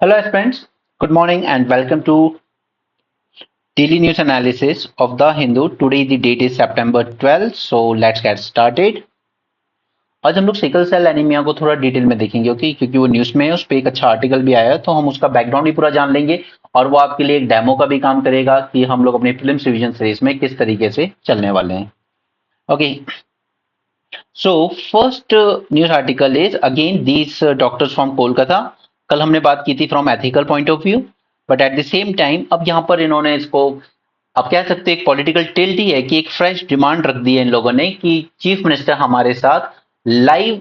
Hello, friends. Good morning and welcome to daily news analysis of the Hindu. Today the date is September 12th, so let's get started. आज हम लोग sickle cell anaemia को थोड़ा detail में देखेंगे, okay, क्योंकि वो news में है, उस पर एक अच्छा आर्टिकल भी आया है, तो हम उसका बैकग्राउंड भी पूरा जान लेंगे और वो आपके लिए एक डेमो का भी काम करेगा कि हम लोग अपनी फिल्म रिवीजन सीरीज में किस तरीके से चलने वाले हैं। Okay, so first news article is again these doctors from Kolkata. कल हमने बात की थी from ethical point of view, but at the same time अब यहाँ पर इन्होंने इसको, आप कह सकते हैं, एक पॉलिटिकल टिल्ट ही है कि एक फ्रेश डिमांड रख दी है इन लोगों ने कि चीफ मिनिस्टर हमारे साथ लाइव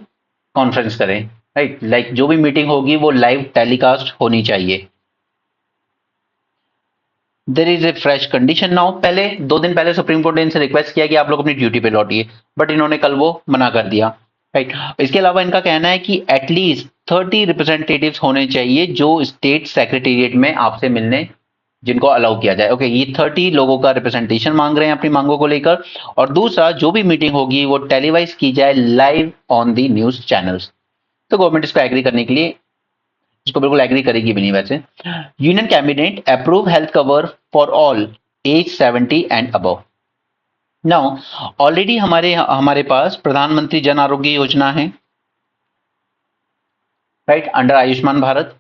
कॉन्फ्रेंस करें, राइट। लाइक जो भी मीटिंग होगी वो लाइव टेलीकास्ट होनी चाहिए। There is a fresh condition now. पहले 2 दिन पहले सुप्रीम कोर्ट ने इनसे रिक्वेस्ट किया कि आप लोग अपनी ड्यूटी पे लौटिए, बट इन्होंने कल वो मना कर दिया, राइट। इसके अलावा इनका कहना है कि एटलीस्ट 30 रिप्रेजेंटेटिव्स होने चाहिए जो स्टेट सेक्रेटेरिएट में आपसे मिलने, जिनको अलाउ किया जाए। ओके, ये 30 लोगों का रिप्रेजेंटेशन मांग रहे हैं अपनी मांगों को लेकर। और दूसरा, जो भी मीटिंग होगी वो टेलीवाइज की जाए live on the news channels. तो गवर्नमेंट इसको एग्री करने के लिए, इसको बिल्कुल एग्री करेगी भी नहीं वैसे। Union cabinet approve health cover for all age 70 and above. Now already हमारे हमारे पास प्रधानमंत्री जन आरोग्य योजना है, राइट, अंडर आयुष्मान भारत।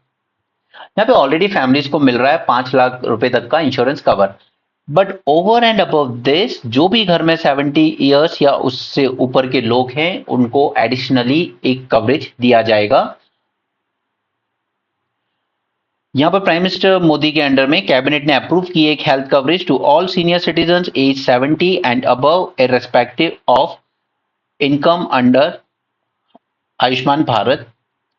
यहाँ पे ऑलरेडी फैमिलीज को मिल रहा है 5 लाख रुपए तक का insurance cover. But over and above this, जो भी घर में 70 ईयर्स या उससे ऊपर के लोग हैं उनको एडिशनली एक कवरेज दिया जाएगा। यहां पर प्राइम मिनिस्टर मोदी के अंडर में कैबिनेट ने अप्रूव की एक health coverage to all senior citizen age 70 and above irrespective of income under Ayushman Bharat.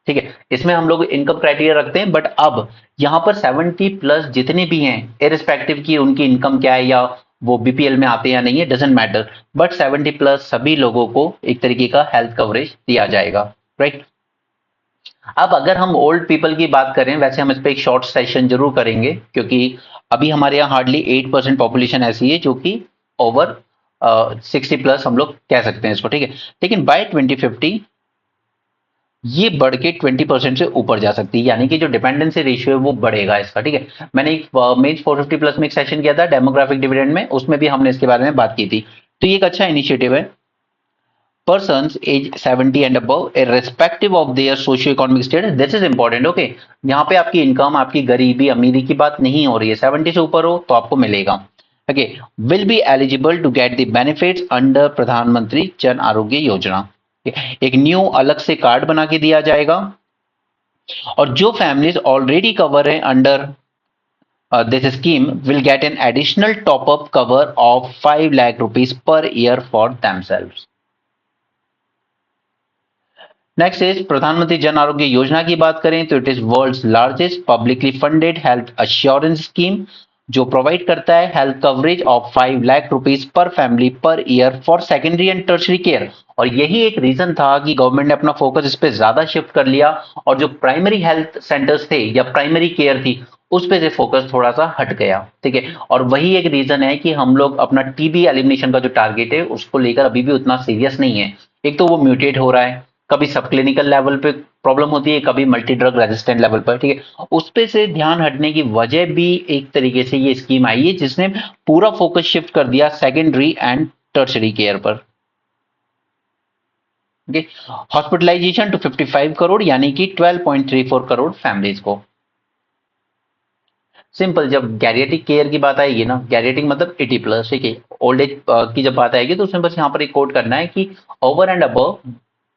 ठीक है, इसमें हम लोग इनकम क्राइटेरिया रखते हैं, बट अब यहां पर 70 प्लस जितने भी हैं, इररिस्पेक्टिव की उनकी इनकम क्या है या वो बीपीएल में आते हैं या नहीं है, डजेंट मैटर, बट 70 प्लस सभी लोगों को एक तरीके का हेल्थ कवरेज दिया जाएगा, राइट। अब अगर हम ओल्ड पीपल की बात करें, वैसे हम इस पर एक शॉर्ट सेशन जरूर करेंगे क्योंकि अभी हमारे यहाँ हार्डली 8% पॉपुलेशन ऐसी है जो कि ओवर 60 प्लस हम लोग कह सकते हैं इसको, ठीक है। लेकिन बाय 2050 ये बढ़ के 20% से ऊपर जा सकती है, यानी कि जो डिपेंडेंसी रेशियो है वो बढ़ेगा इसका, ठीक है। मैंने एक मेज 450 प्लस में एक सेशन किया था डेमोग्राफिक डिविडेंड में, उसमें भी हमने इसके बारे में बात की थी। तो ये एक अच्छा इनिशिएटिव है। Persons age 70 and above, irrespective of their socio-economic status, this is important, okay। यहाँ पे आपकी इनकम, आपकी गरीबी अमीरी की बात नहीं हो रही है, 70 से ऊपर हो तो आपको मिलेगा, okay. Will be eligible to get the benefits under Pradhan Mantri जन आरोग्य योजना। एक न्यू अलग से कार्ड बना के दिया जाएगा। और जो फैमिलीज ऑलरेडी कवर है under this scheme will get an additional top-up cover of 5 lakh rupees per year for themselves. Next is प्रधानमंत्री जन आरोग्य योजना की बात करें तो it is world's largest publicly funded health assurance scheme जो प्रोवाइड करता है health coverage of 5 lakh rupees per family per year for secondary and tertiary care. और यही एक रीजन था कि गवर्नमेंट ने अपना फोकस इस पे ज्यादा शिफ्ट कर लिया और जो प्राइमरी हेल्थ सेंटर्स थे या प्राइमरी केयर थी उस पे से फोकस थोड़ा सा हट गया, ठीक है। और वही एक रीजन है कि हम लोग अपना टीबी एलिमिनेशन का जो टारगेट है उसको लेकर अभी भी उतना सीरियस नहीं है। एक तो वो म्यूटेट हो रहा है, कभी सब क्लिनिकल लेवल पे प्रॉब्लम होती है, कभी मल्टी ड्रग रेजिस्टेंट लेवल पर, ठीक है। उस पे से ध्यान हटने की वजह भी एक तरीके से ये स्कीम आई है जिसने पूरा फोकस शिफ्ट कर दिया सेकेंडरी एंड टर्शरी केयर पर। हॉस्पिटलाइजेशन टू 55 करोड़ यानी कि 12.34 करोड़ फैमिलीज को। सिंपल, जब गैरिएटिक केयर की बात आएगी ना, गैरिएटिक मतलब 80 प्लस, ठीक है, ओल्ड एज की जब बात आएगी तो उसमें बस यहाँ पर एक कोट करना है कि ओवर एंड अबव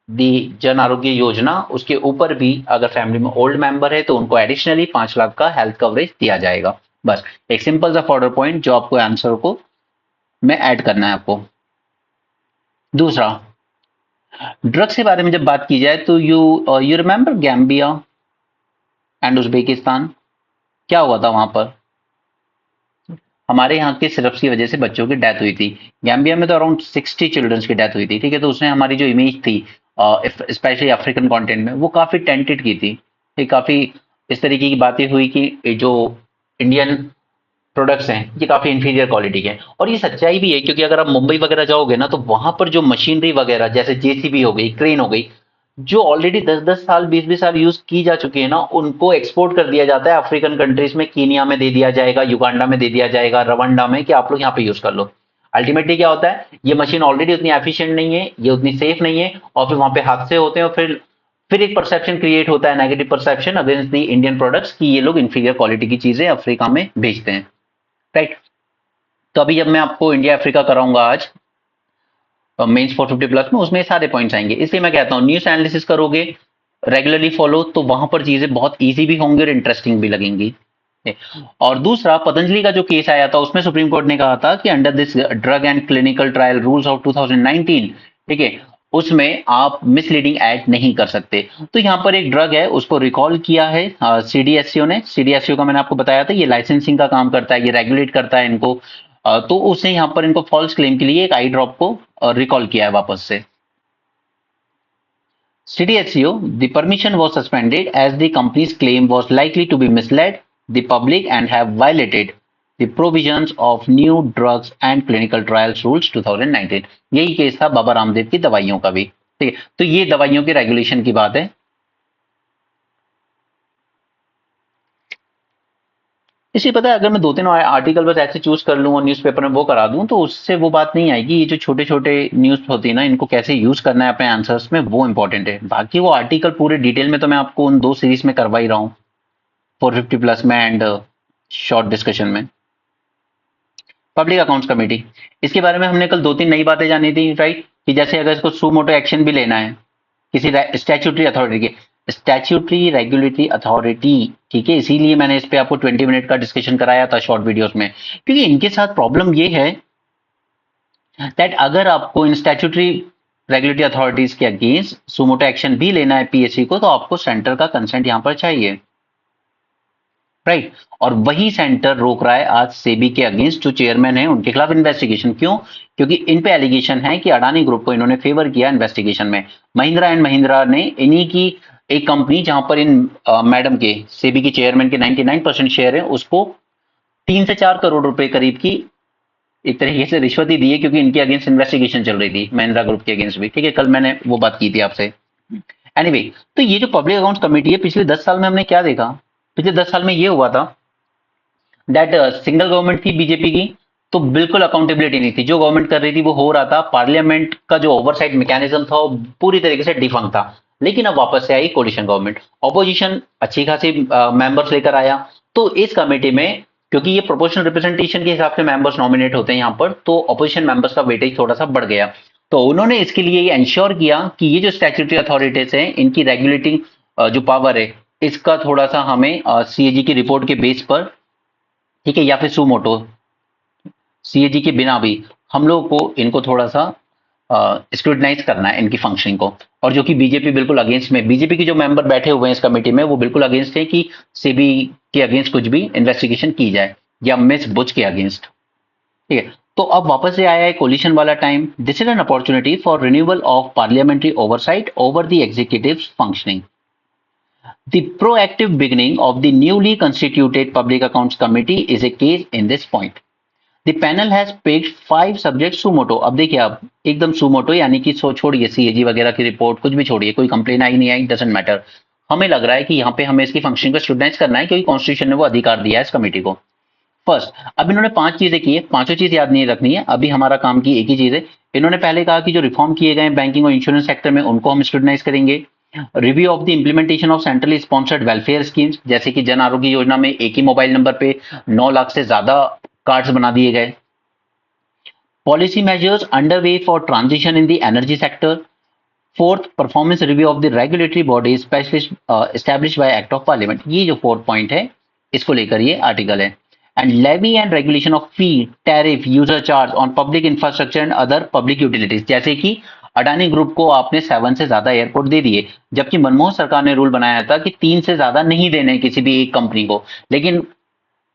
दी जन आरोग्य योजना, उसके ऊपर भी अगर फैमिली में ओल्ड मेंबर है तो उनको एडिशनली 5 लाख का हेल्थ कवरेज दिया जाएगा। बस एक सिंपल सा फॉर्डर पॉइंट जो आपको आंसर को में ऐड करना है आपको। दूसरा, ड्रग्स के बारे में जब बात की जाए तो you remember Gambia and Uzbekistan, क्या हुआ था वहां पर? हमारे यहाँ के सिरप्स की वजह से बच्चों की डेथ हुई थी। गैम्बिया में तो अराउंड 60 चिल्ड्रंस की डेथ हुई थी, ठीक है। तो उसने हमारी जो इमेज थी स्पेशली अफ्रीकन कॉन्टिनेंट में वो काफी टेंटेड की थी। ये काफी इस तरीके की बातें हुई कि ये जो इंडियन प्रोडक्ट्स हैं ये काफी इंफीरियर क्वालिटी के हैं। और ये सच्चाई भी है क्योंकि अगर आप मुंबई वगैरह जाओगे ना तो वहां पर जो मशीनरी वगैरह जैसे जेसीबी हो गई, क्रेन हो गई, जो ऑलरेडी 10-10 साल 20-20 साल यूज की जा चुकी है ना, उनको एक्सपोर्ट कर दिया जाता है अफ्रीकन कंट्रीज में, कीनिया में दे दिया जाएगा, युगांडा में दे दिया जाएगा, रवांडा में, कि आप लोग यहाँ पे यूज कर लो। अल्टीमेटली क्या होता है, ये मशीन ऑलरेडी उतनी एफिशिएंट नहीं है, ये उतनी सेफ नहीं है, और फिर वहां पे हादसे होते हैं, और फिर एक परसेप्शन क्रिएट होता है, negative perception against the Indian products, कि ये लोग इंफीरियर क्वालिटी की चीजें अफ्रीका में भेजते हैं, राइट। तो अभी जब मैं आपको इंडिया अफ्रीका कराऊंगा आज मेंस 450 प्लस में, उसमें सारे पॉइंट्स आएंगे, इसलिए मैं कहता हूँ न्यूज एनालिसिस करोगे, रेगुलरली फॉलो, तो वहां पर चीजें बहुत इजी भी होंगी और इंटरेस्टिंग भी लगेंगी। और दूसरा, पतंजलि का जो केस आया था, उसमें सुप्रीम कोर्ट ने कहा था कि under this drug and clinical trial rules of 2019, ठीक है, उसमें आप मिसलीडिंग एड नहीं कर सकते। तो यहाँ पर एक ड्रग है, उसको रिकॉल किया है सीडीएससीओ ने। सीडीएससीओ का मैंने आपको बताया था, ये लाइसेंसिंग का काम करता है, ये रेगुलेट करता है इनको। तो उसने यहाँ पर इनको फॉल्स क्लेम के लिए एक आई ड्रॉप को रिकॉल किया है वापस से। CDSCO, the permission was suspended as the company's claim was likely to be misled the public and have violated the provisions of New Drugs and Clinical Trials Rules 2019। यही case था बाबा रामदेव की दवाइयों का भी, ठीक है। तो ये दवाइयों के रेगुलेशन की बात है। इसलिए पता है, अगर मैं 2-3 आर्टिकल बस ऐसे चूज कर लूं और न्यूज़पेपर में वो करा दूं, तो उससे वो बात नहीं आएगी। ये जो छोटे छोटे न्यूज होती है ना, इनको कैसे यूज करना है अपने आंसर्स में, वो इंपॉर्टेंट है। बाकी वो आर्टिकल पूरे डिटेल में तो मैं आपको उन 2 सीरीज में करवा ही रहा हूँ, 450 प्लस में एंड शॉर्ट डिस्कशन में। पब्लिक अकाउंट्स कमेटी, इसके बारे में हमने कल 2-3 नई बातें जानी थी, राइट। कि जैसे अगर इसको सू मोटो एक्शन भी लेना है किसी स्टैट्यूटरी अथॉरिटी के, स्टैट्यूटरी रेगुलेटरी अथॉरिटी, ठीक है, इसीलिए मैंने इस पे आपको 20 मिनट का डिस्कशन कराया था शॉर्ट वीडियोस में, क्योंकि इनके साथ प्रॉब्लम ये है दैट अगर आपको इन स्टैट्यूटरी रेगुलेटरी अथॉरिटीज के अगेंस्ट सुमोटो एक्शन भी लेना है पीएससी को, तो आपको सेंटर का कंसेंट यहां पर चाहिए, राइट। और वही सेंटर रोक रहा है आज सेबी के अगेंस्ट, जो चेयरमैन है उनके खिलाफ इन्वेस्टिगेशन। क्यों? क्योंकि इन पे एलिगेशन है कि अडानी ग्रुप को इन्होंने फेवर किया इन्वेस्टिगेशन में। महिंद्रा एंड महिंद्रा ने इन्हीं की एक कंपनी, जहां पर इन मैडम के, सेबी के चेयरमैन के 99% शेयर है, उसको 3 से 4 करोड़ रुपए करीब की एक तरीके से रिश्वत ही दी है, क्योंकि इनके अगेंस्ट इन्वेस्टिगेशन चल रही थी, महिंद्रा ग्रुप के अगेंस्ट भी, ठीक है। कल मैंने वो बात की थी आपसे। एनीवे, तो ये जो पब्लिक अकाउंट्स कमेटी है, पिछले 10 साल में हमने क्या देखा? पिछले 10 साल में ये हुआ था दैट सिंगल गवर्नमेंट थी बीजेपी की, तो बिल्कुल अकाउंटेबिलिटी नहीं थी। जो गवर्नमेंट कर रही थी वो हो रहा था, पार्लियामेंट का जो ओवरसाइट मैकेनिज्म था वो पूरी तरीके से डिफंक्ट था। लेकिन अब वापस से आई कोलिशन गवर्नमेंट, ऑपोजिशन अच्छी खासी मेंबर्स लेकर आया। तो इस कमेटी में, क्योंकि ये प्रोपोर्शनल रिप्रेजेंटेशन के हिसाब से मेंबर्स नॉमिनेट होते हैं यहाँ पर, तो ऑपोजिशन मेंबर्स का वेटेज थोड़ा सा बढ़ गया। तो उन्होंने इसके लिए ये इंश्योर किया कि ये जो स्टैट्यूटरी अथॉरिटीज हैं, इनकी रेगुलेटिंग जो पावर है, इसका थोड़ा सा हमें सीएजी की रिपोर्ट के बेस पर, ठीक है, या फिर सुमोटो सीएजी के बिना भी हम लोग को इनको थोड़ा सा स्क्रूटनाइज करना है इनकी फंक्शनिंग को। और जो कि बीजेपी बिल्कुल अगेंस्ट में, बीजेपी के जो मेंबर बैठे हुए हैं इस कमेटी में, वो बिल्कुल अगेंस्ट है कि सेबी के अगेंस्ट कुछ भी इन्वेस्टिगेशन की जाए, या मिस बुच के अगेंस्ट, ठीक है। तो अब वापस से आया है कोलिशन वाला time. This is an opportunity for renewal of parliamentary oversight over the executive functioning. The proactive beginning of the newly constituted Public Accounts Committee is a case in this point. The panel has picked 5 subjects sumoto। अब देखिए, आप एकदम sumoto, यानी कि छोड़िए CAG वगैरह की report, कुछ भी छोड़िए, कोई कंप्लेन आई नहीं आई, डजंट मैटर। हमें लग रहा है कि यहाँ पे हमें इसकी फंक्शनिंग को स्क्रूटनाइज करना है, क्योंकि कॉन्स्टिट्यूशन ने वो अधिकार दिया है इस कमेटी को। फर्स्ट, अब इन्होंने 5 चीजें की है, पांचों चीज याद नहीं रखनी है, अभी हमारा काम की एक ही चीज है। इन्होंने पहले कहा कि जो रिफॉर्म किए गए बैंकिंग और इंश्योरेंस सेक्टर में, उनको हम स्क्रूटनाइज करेंगे। Review of the implementation of centrally sponsored welfare schemes, जैसे कि जन आरोग्य योजना में एक ही मोबाइल नंबर पे 9 लाख से ज्यादा कार्ड्स बना दिए गए। Policy measures underway for transition in the energy sector. Fourth, performance review of the regulatory body specialist establish bye act of parliament. ये जो 4th पॉइंट है, इसको लेकर ये आर्टिकल है। And levy and regulation of fee, tariff, user charge on public infrastructure and other public utilities, जैसे कि Adani group को आपने 7 से ज्यादा एयरपोर्ट दे दिए, जबकि मनमोहन सरकार ने रूल बनाया था कि 3 से ज्यादा नहीं देने किसी भी एक कंपनी को। लेकिन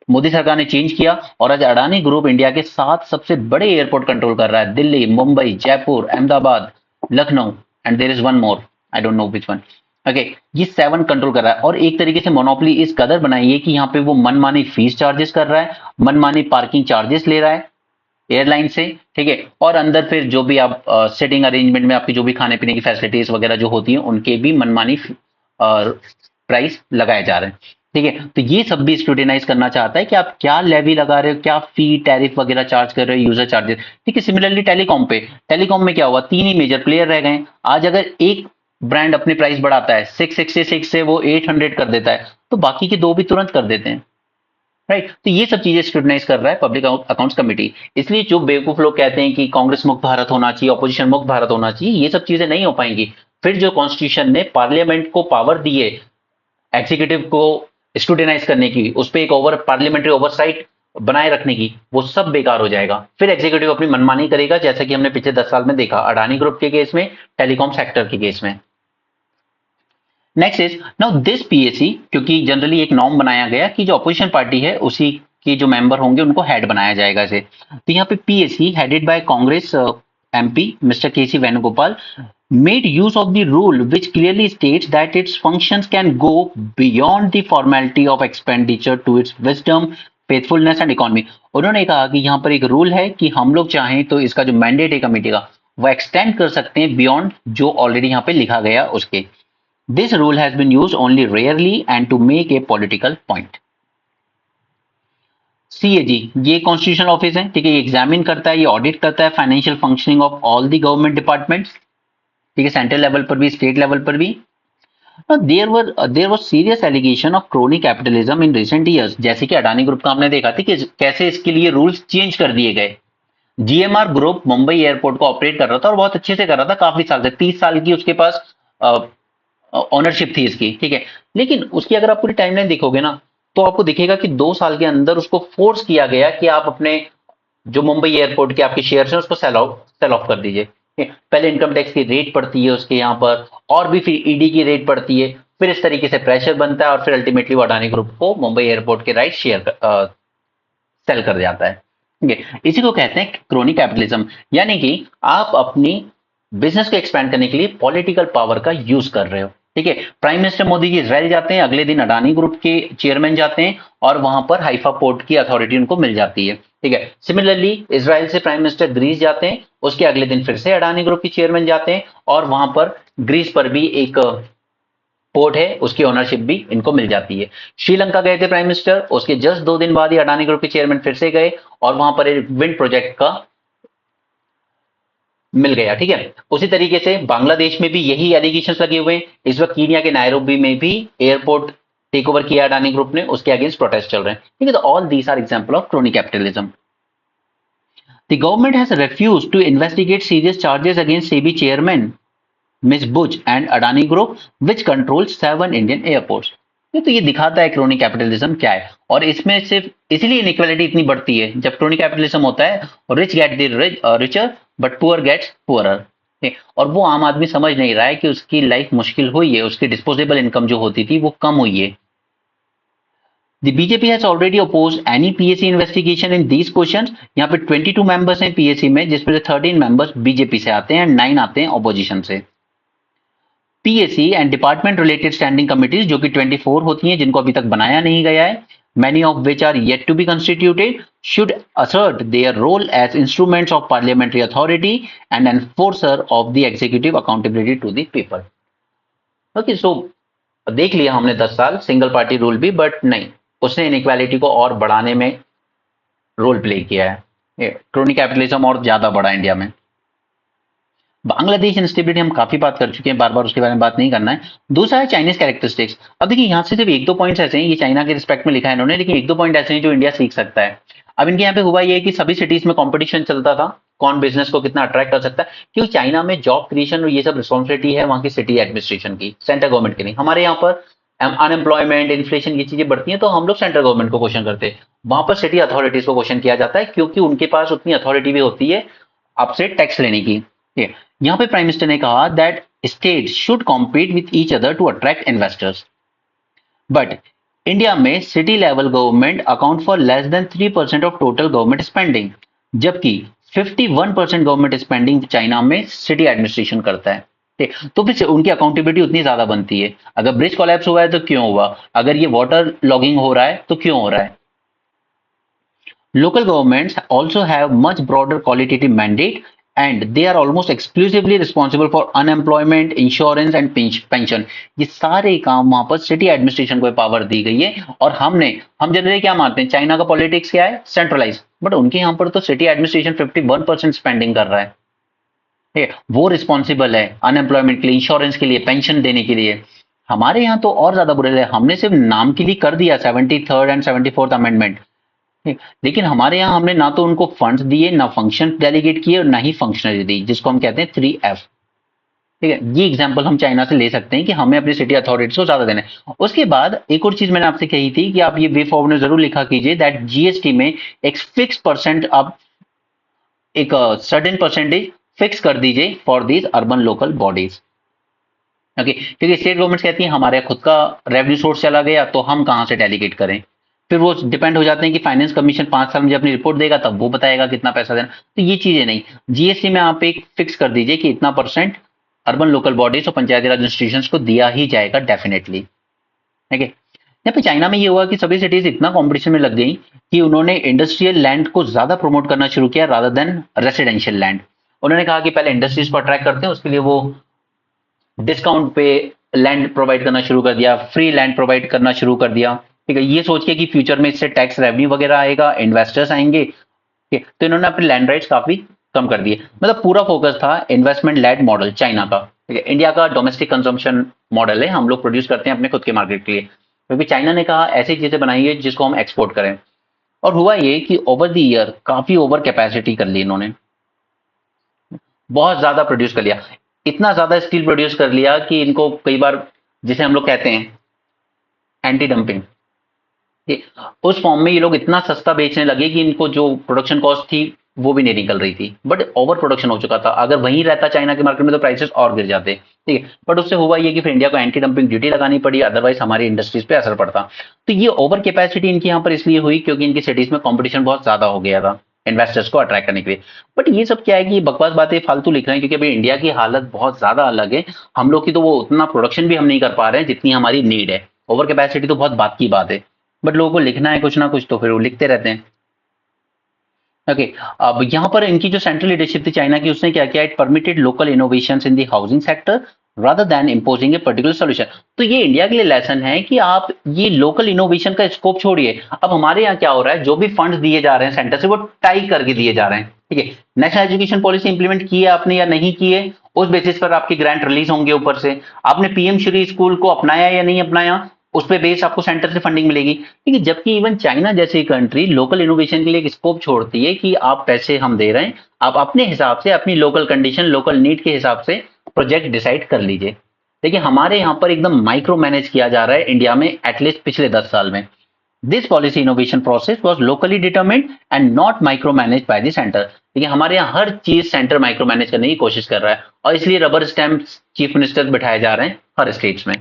मोदी सरकार ने चेंज किया, और आज अडानी ग्रुप इंडिया के 7 सबसे बड़े एयरपोर्ट कंट्रोल कर रहा है, Delhi, Mumbai, Jaipur, Ahmedabad, Lucknow, and there is one more, I don't know which one. Okay, ये 7 कंट्रोल कर रहा है, और एक तरीके से मोनोपोली इस कदर बनाई है कि यहाँ पे वो मनमानी फीस चार्जेस कर रहा है, मनमानी पार्किंग चार्जेस ले रहा है, एयरलाइन से, ठीक है। और अंदर फिर जो भी आप सिटिंग अरेंजमेंट में आपकी जो भी खाने पीने की फैसिलिटीज वगैरह जो होती हैं उनके भी मनमानी प्राइस लगाए जा रहे हैं, ठीक है। तो ये सब भी स्क्रूटिनाइज करना चाहता है कि आप क्या लेवी लगा रहे हो, क्या फी टैरिफ वगैरह चार्ज कर रहे हो, यूजर चार्जेस, ठीक है। सिमिलरली टेलीकॉम में क्या हुआ, तीन ही मेजर प्लेयर रह गए। आज अगर एक ब्रांड अपनी प्राइस बढ़ाता है 666 से वो 800 कर देता है, तो बाकी के दो भी तुरंत कर देते हैं, राइट। तो ये सब चीजें स्क्रूटनाइज कर रहा है पब्लिक अकाउंट्स कमेटी। इसलिए जो बेवकूफ लोग कहते हैं कि कांग्रेस मुक्त भारत होना चाहिए, ऑपोजिशन मुक्त भारत होना चाहिए, ये सब चीजें नहीं हो पाएंगी। फिर जो कॉन्स्टिट्यूशन ने पार्लियामेंट को पावर दी है एग्जीक्यूटिव को स्क्रूटिनाइज करने की, उस पर एक ओवर पार्लियामेंट्री ओवरसाइट बनाए रखने की, वो सब बेकार हो जाएगा। फिर एग्जीक्यूटिव अपनी मनमानी करेगा, जैसा कि हमने पिछले 10 साल में देखा अडानी ग्रुप के केस में, टेलीकॉम सेक्टर के केस में। Next is now this PAC, क्योंकि जनरली एक नॉर्म बनाया गया कि जो अपोजिशन पार्टी है उसी के जो मेंबर होंगे उनको हेड बनाया जाएगा इसे। तो यहाँ पे PAC headed by Congress MP mister KC Venugopal made use of the rule which clearly states that its functions can go beyond the formality of expenditure to its wisdom, faithfulness and economy। उन्होंने कहा कि यहाँ पर एक रूल है कि हम लोग चाहें तो इसका जो मैंडेट है कमेटी का वो एक्सटेंड कर सकते हैं बियॉन्ड जो ऑलरेडी यहाँ पे लिखा गया उसके। This rule has been used only rarely and to make a political point। CAG ये कॉन्स्टिट्यूशनल ऑफिस है, ठीक है। ये एग्जामिन करता है, ये ऑडिट करता है financial functioning of all the government departments, ठीक है, सेंट्रल लेवल पर भी स्टेट लेवल पर भी। There was serious allegation of crony capitalism in recent years, जैसे कि अडानी ग्रुप का हमने देखा था कि कैसे इसके लिए रूल्स चेंज कर दिए गए। जीएमआर ग्रुप मुंबई एयरपोर्ट को ऑपरेट कर रहा था और बहुत अच्छे से कर रहा था, काफी साल से, 30 साल की उसके पास ओनरशिप थी इसकी, ठीक है। लेकिन उसकी अगर आप पूरी टाइमलाइन देखोगे ना तो आपको दिखेगा कि 2 साल के अंदर उसको फोर्स किया गया कि आप अपने जो मुंबई एयरपोर्ट के आपके शेयर हैं उसको सेल ऑफ कर दीजिए। पहले इनकम टैक्स की रेट पड़ती है उसके यहाँ पर, और भी फिर ईडी की रेट पड़ती है, फिर इस तरीके से प्रेशर बनता है और फिर अल्टीमेटली वो अडानी ग्रुप को मुंबई एयरपोर्ट के राइट शेयर सेल कर जाता है, ठीक है। इसी को कहते हैं क्रोनी कैपिटलिज्म, यानी कि आप अपनी बिजनेस को एक्सपैंड करने के लिए पॉलिटिकल पावर का यूज कर रहे हो, ठीक है। Prime minister Modi ji Israel जाते हैं, अगले दिन अडानी ग्रुप के चेयरमैन जाते हैं और वहां पर हाइफा पोर्ट की अथॉरिटी उनको मिल जाती है, ठीक है। सिमिलरली इजराइल से प्राइम मिनिस्टर ग्रीस जाते हैं, उसके अगले दिन फिर से अडानी ग्रुप के चेयरमैन जाते हैं और वहां पर ग्रीस पर भी एक पोर्ट है, उसकी ओनरशिप भी इनको मिल जाती है। श्रीलंका गए थे प्राइम मिनिस्टर, उसके जस्ट 2 दिन बाद ही अडानी ग्रुप के चेयरमैन फिर से गए और वहां पर एक विंड प्रोजेक्ट का मिल गया, ठीक है। उसी तरीके से बांग्लादेश में भी यही एलिगेशंस लगे हुए हैं। इस वक्त कीनिया के नायरोबी में भी एयरपोर्ट टेक ओवर किया अडानी ग्रुप ने, उसके अगेंस्ट प्रोटेस्ट चल रहे हैं, ठीक है। तो all these are example of crony capitalism. The government has refused to investigate serious charges against SEBI chairman Ms. Buch and Adani Group, which controls 7 Indian airports। तो ये दिखाता है क्रोनी कैपिटलिज्म क्या है, और इसमें सिर्फ इसीलिए इनइक्वालिटी इतनी बढ़ती है जब क्रोनी कैपिटलिज्म होता है, rich get the richer but poor gets poorer, और वो आम आदमी समझ नहीं रहा है कि उसकी लाइफ मुश्किल हुई है, उसकी डिस्पोजेबल इनकम जो होती थी वो कम हुई है। The BJP has already opposed any PSC investigation in these questions। यहाँ पे 22 मेंबर्स हैं PSC में, जिसमें से 13 मेंबर्स बीजेपी से आते हैं, 9 आते हैं ऑपोजिशन से। PSC and department related standing committees जो कि 24 होती हैं, जिनको अभी तक बनाया नहीं गया है, many of which are yet to be constituted, should assert their role as instruments of parliamentary authority and enforcer of the executive accountability to the people। Okay, so देख लिया हमने 10 साल सिंगल पार्टी रूल भी, but नहीं, उसने inequality को और बढ़ाने में रोल प्ले किया है। क्रोनी कैपिटलिज्म और ज्यादा बढ़ा इंडिया में। बांग्लादेश इंस्टेबिलिटी हम काफी बात कर चुके हैं, बार बार उसके बारे में बात नहीं करना है। दूसरा है चाइनीज कैरेक्टरिस्टिक्स। अब देखिए यहाँ से सिर्फ 1-2 पॉइंट्स ऐसे हैं, ये चाइना के रिस्पेक्ट में लिखा है इन्होंने, लेकिन 1-2 पॉइंट ऐसे हैं जो इंडिया सीख सकता है। अब इनके यहाँ पे हुआ ये है कि सभी सिटीज में कंपटीशन चलता था, कौन बिजनेस को कितना अट्रैक्ट कर सकता है, क्योंकि चाइना में जॉब क्रिएशन और ये सब रिस्पॉन्सिबिलिटी है वहां की सिटी एडमिनिस्ट्रेशन की, सेंट्रल गवर्नमेंट की नहीं। हमारे यहाँ पर अनएम्प्लॉयमेंट, इन्फ्लेशन, ये चीजें बढ़ती हैं तो हम लोग सेंट्रल गवर्नमेंट को क्वेश्चन करते हैं, वहां पर सिटी अथॉरिटीज को क्वेश्चन किया जाता है, क्योंकि उनके पास उतनी अथॉरिटी भी होती है आपसे टैक्स लेने की। यहाँ पे प्राइम मिनिस्टर ने कहा that states should compete with each other to attract investors, but India में city level government account for less than 3% of total government spending, जबकि 51% गवर्नमेंट स्पेंडिंग चाइना में सिटी एडमिनिस्ट्रेशन करता है। ठीक, तो फिर उनकी अकाउंटेबिलिटी उतनी ज्यादा बनती है। अगर ब्रिज कोलैप्स हुआ है तो क्यों हुआ, अगर ये वाटर लॉगिंग हो रहा है तो क्यों हो रहा है। Local governments also have much broader qualitative mandate and they are almost exclusively responsible for unemployment, insurance and pension. ये सारे काम वहां पर सिटी एडमिनिस्ट्रेशन को पावर दी गई है और हम जनरली क्या मानते हैं चाइना का पॉलिटिक्स क्या है सेंट्रलाइज बट उनके यहाँ पर तो सिटी एडमिनिस्ट्रेशन 51% स्पेंडिंग कर रहा है वो रिस्पॉन्सिबल है अनएम्प्लॉयमेंट के लिए इंश्योरेंस के लिए पेंशन देने के लिए हमारे यहाँ तो और ज्यादा बुरे है हमने सिर्फ नाम के लिए कर दिया 73rd एंड 74th अमेंडमेंट लेकिन हमारे यहाँ हमने ना तो उनको फंड्स दिए ना फंक्शन डेलीगेट किए और ना ही फंक्शनरी दी जिसको हम कहते हैं 3F ठीक है ये एग्जांपल हम चाइना से ले सकते हैं कि हमें अपनी सिटी अथॉरिटीज को ज्यादा देना है उसके बाद एक और चीज मैंने आपसे कही थी कि आप ये वे फॉरवर्ड में जरूर लिखा कीजिए दैट जीएसटी में एक फिक्स परसेंट आप एक सर्टेन परसेंटेज फिक्स कर दीजिए for these urban local bodies okay क्योंकि स्टेट गवर्नमेंट कहती है हमारे खुद का रेवेन्यू सोर्स चला गया तो हम कहां से डेलीगेट करें फिर वो डिपेंड हो जाते हैं कि फाइनेंस कमीशन 5 साल में जब अपनी रिपोर्ट देगा तब वो बताएगा कितना पैसा देना तो ये चीजें नहीं जीएसटी में आप एक फिक्स कर दीजिए कि इतना परसेंट अर्बन लोकल बॉडीज और पंचायती राज इंस्टीट्यूशंस को दिया ही जाएगा डेफिनेटली ठीक है यहाँ पे चाइना में ये हुआ कि सभी सिटीज इतना कंपटीशन में लग गई कि उन्होंने इंडस्ट्रियल लैंड को ज्यादा प्रमोट करना शुरू किया रादर देन रेसिडेंशियल लैंड उन्होंने कहा कि पहले इंडस्ट्रीज को अट्रैक्ट करते हैं उसके लिए वो डिस्काउंट पे लैंड प्रोवाइड करना शुरू कर दिया फ्री लैंड प्रोवाइड करना शुरू कर दिया ठीक है ये सोच के कि फ्यूचर में इससे टैक्स रेवेन्यू वगैरह आएगा इन्वेस्टर्स आएंगे ठीक है तो इन्होंने अपने लैंड राइट्स काफी कम कर दिए मतलब पूरा फोकस था इन्वेस्टमेंट लेड मॉडल चाइना का ठीक है इंडिया का डोमेस्टिक कंजम्पशन मॉडल है हम लोग प्रोड्यूस करते हैं अपने खुद के मार्केट के लिए क्योंकि चाइना ने कहा ऐसी चीजें बनाई है जिसको हम एक्सपोर्ट करें और हुआ ये कि ओवर द ईयर काफी ओवर कैपेसिटी कर ली इन्होंने बहुत ज्यादा प्रोड्यूस कर लिया इतना ज्यादा स्टील प्रोड्यूस कर लिया कि इनको कई बार जिसे हम लोग कहते हैं एंटी डंपिंग उस फॉर्म में ये लोग इतना सस्ता बेचने लगे कि इनको जो प्रोडक्शन कॉस्ट थी वो भी नहीं निकल रही थी बट ओवर प्रोडक्शन हो चुका था अगर वहीं रहता चाइना के मार्केट में तो प्राइसेस और गिर जाते ठीक है बट उससे हुआ ये कि फिर इंडिया को एंटी डंपिंग ड्यूटी लगानी पड़ी अदरवाइज हमारी इंडस्ट्रीज पे असर पड़ता तो ये ओवर कैपेसिटी इनकी यहाँ पर इसलिए हुई क्योंकि इनकी सिटीज में कॉम्पिटिशन बहुत ज्यादा हो गया था इन्वेस्टर्स को अट्रैक्ट करने के लिए बट ये सब क्या है कि बकवास बातें फालतू लिख रहे हैं क्योंकि अभी इंडिया की हालत बहुत ज्यादा अलग है हम लोग की तो वो उतना प्रोडक्शन भी हम नहीं कर पा रहे हैं जितनी हमारी नीड है ओवर कैपेसिटी तो बहुत बात की बात है बट लोगों को लिखना है कुछ ना कुछ तो फिर वो लिखते रहते हैं ओके अब यहाँ पर इनकी जो सेंट्रल लीडरशिप थी चाइना की उसने क्या किया it permitted local innovations in the housing sector rather than imposing a particular solution तो ये इंडिया के लिए लेसन है कि आप ये लोकल इनोवेशन का स्कोप छोड़िए अब हमारे यहाँ क्या हो रहा है जो भी फंड्स दिए जा रहे हैं सेंटर से वो टाई करके दिए जा रहे हैं ठीक है नेशनल एजुकेशन पॉलिसी इंप्लीमेंट की है आपने या नहीं की है उस बेसिस पर आपके ग्रांट रिलीज होंगे ऊपर से आपने पीएम श्री स्कूल को अपनाया या नहीं अपनाया उस पे बेस आपको सेंटर से फंडिंग मिलेगी ठीक है जबकि इवन चाइना जैसी कंट्री लोकल इनोवेशन के लिए एक स्कोप छोड़ती है कि आप पैसे हम दे रहे हैं आप अपने हिसाब से अपनी लोकल कंडीशन लोकल नीड के हिसाब से प्रोजेक्ट डिसाइड कर लीजिए देखिए हमारे यहाँ पर एकदम माइक्रो मैनेज किया जा रहा है इंडिया में एटलीस्ट पिछले 10 साल में this policy innovation process was locally determined and not micro manage by the centre देखिए हमारे यहाँ हर चीज सेंटर माइक्रो मैनेज करने की कोशिश कर रहा है और इसलिए रबर स्टैम्प चीफ मिनिस्टर बिठाए जा रहे हैं हर स्टेट्स में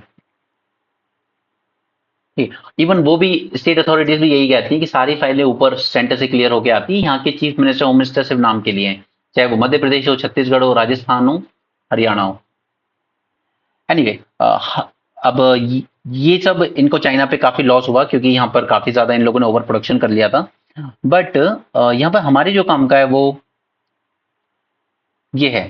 इवन वो भी स्टेट अथॉरिटीज भी यही कहती हैं कि सारी फाइलें ऊपर सेंटर से क्लियर होकर आती है यहाँ के चीफ मिनिस्टर होम मिनिस्टर सिर्फ नाम के लिए हैं चाहे वो मध्य प्रदेश हो छत्तीसगढ़ हो राजस्थान हो हरियाणा हो एनीवे अब ये सब इनको चाइना पे काफी लॉस हुआ क्योंकि यहाँ पर काफी ज्यादा इन लोगों ने ओवर प्रोडक्शन कर लिया था बट यहाँ पर हमारे जो काम का है वो ये है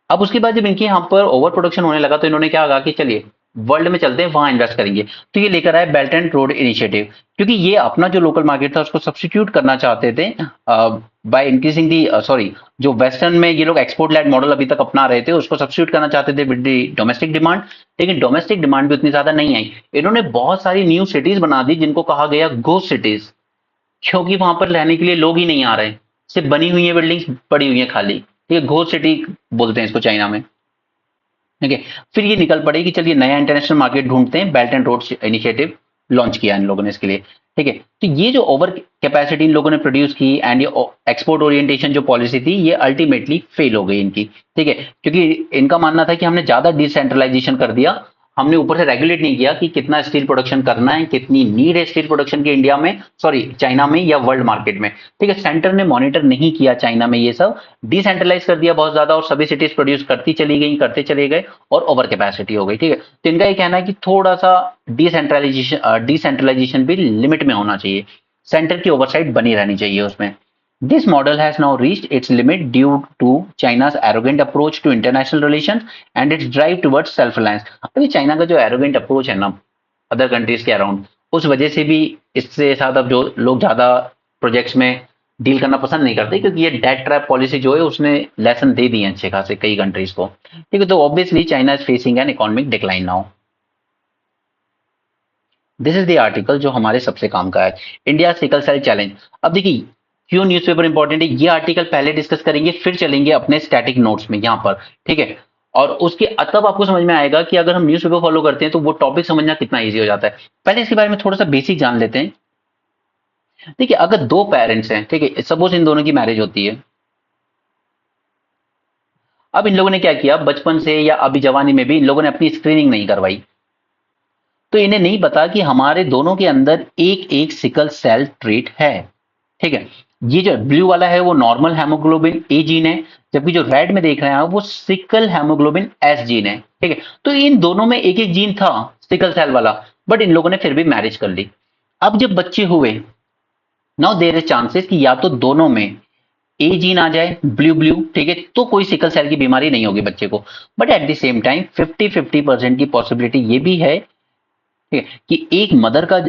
अब उसके बाद जब इनके यहाँ पर ओवर प्रोडक्शन होने लगा तो इन्होंने क्या कहा कि चलिए वर्ल्ड में चलते हैं वहां इन्वेस्ट करेंगे तो ये लेकर आए बेल्ट एंड रोड इनिशिएटिव क्योंकि ये अपना जो लोकल मार्केट था उसको सब्स्टिट्यूट करना चाहते थे बाय इंक्रीजिंग दी सॉरी जो वेस्टर्न में ये लोग एक्सपोर्ट लेड मॉडल अभी तक अपना रहे थे उसको सब्स्टिट्यूट करना चाहते थे विद दी डोमेस्टिक डिमांड लेकिन डोमेस्टिक डिमांड भी उतनी ज्यादा नहीं आई इन्होंने बहुत सारी न्यू सिटीज बना दी जिनको कहा गया घोस्ट सिटीज क्योंकि वहां पर रहने के लिए लोग ही नहीं आ रहे सिर्फ बनी हुई है बिल्डिंग्स पड़ी हुई है खाली ये घोस्ट सिटी बोलते हैं इसको चाइना में ठीक है फिर ये निकल पड़े कि चलिए नया इंटरनेशनल मार्केट ढूंढते हैं belt and road initiative launch किया इन लोगों ने इसके लिए ठीक है तो ये जो ओवर कैपेसिटी इन लोगों ने प्रोड्यूस की एंड ये एक्सपोर्ट ओरिएंटेशन जो पॉलिसी थी ये अल्टीमेटली फेल हो गई इनकी ठीक है क्योंकि इनका मानना था कि हमने ज्यादा डिसेंट्रलाइजेशन कर दिया हमने ऊपर से रेगुलेट नहीं किया कि कितना स्टील प्रोडक्शन करना है कितनी नीड है स्टील प्रोडक्शन की इंडिया में सॉरी चाइना में या वर्ल्ड मार्केट में ठीक है सेंटर ने मॉनिटर नहीं किया चाइना में ये सब डिसेंट्रलाइज कर दिया बहुत ज्यादा और सभी सिटीज प्रोड्यूस करती चली गई करते चले गए और ओवर कैपेसिटी हो गई ठीक है तो इनका ये कहना है कि थोड़ा सा डिसेंट्रलाइजेशन भी लिमिट में होना चाहिए सेंटर की ओवरसाइट बनी रहनी चाहिए उसमें। This model has now reached its limit due to China's arrogant approach to international relations and its drive towards self reliance. अभी चाइना का जो एरोगेंट अप्रोच है ना अदर कंट्रीज के अराउंड, उस वजह से भी इससे साथ अब जो लोग ज्यादा प्रोजेक्ट्स में डील करना पसंद नहीं करते, क्योंकि ये डेट ट्रैप पॉलिसी जो है उसने लेसन दे दिए अच्छे खासे कई कंट्रीज को। ठीक है, तो obviously China is facing an economic decline now. This is the article जो हमारे सबसे काम का है, इंडिया सिकल सेल चैलेंज। अब देखिए क्यों न्यूज़पेपर इंपॉर्टेंट है, ये आर्टिकल पहले डिस्कस करेंगे, फिर चलेंगे अपने स्टैटिक नोट्स में यहाँ पर। ठीक है, और उसके तब आपको समझ में आएगा कि अगर हम न्यूज़पेपर फॉलो करते हैं तो वो टॉपिक समझना कितना ईजी हो जाता है। पहले इसके बारे में थोड़ा सा बेसिक जान लेते हैं। देखिए अगर दो पेरेंट्स हैं, ठीक है, सपोज इन दोनों की मैरिज होती है। अब इन लोगों ने क्या किया, बचपन से या अभी जवानी में भी इन लोगों ने अपनी स्क्रीनिंग नहीं करवाई, तो इन्हें नहीं पता कि हमारे दोनों के अंदर एक एक सिकल सेल ट्रेट है। ठीक है, ये जो ब्लू वाला है वो नॉर्मल हेमोग्लोबिन ए जीन है, जबकि जो रेड में देख रहे हैं आप वो सिकल हेमोग्लोबिन एस जीन है। ठीक है, तो इन दोनों में एक एक जीन था सिकल सेल वाला, बट इन लोगों ने फिर भी मैरिज कर ली। अब जब बच्चे हुए, नाउ देयर इज चांसेस कि या तो दोनों में ए जीन आ जाए ब्लू ब्लू, ठीक है, तो कोई सिकल सेल की बीमारी नहीं होगी बच्चे को। But at the same time 50-50% की पॉसिबिलिटी ये भी है, ठीक है, कि एक मदर का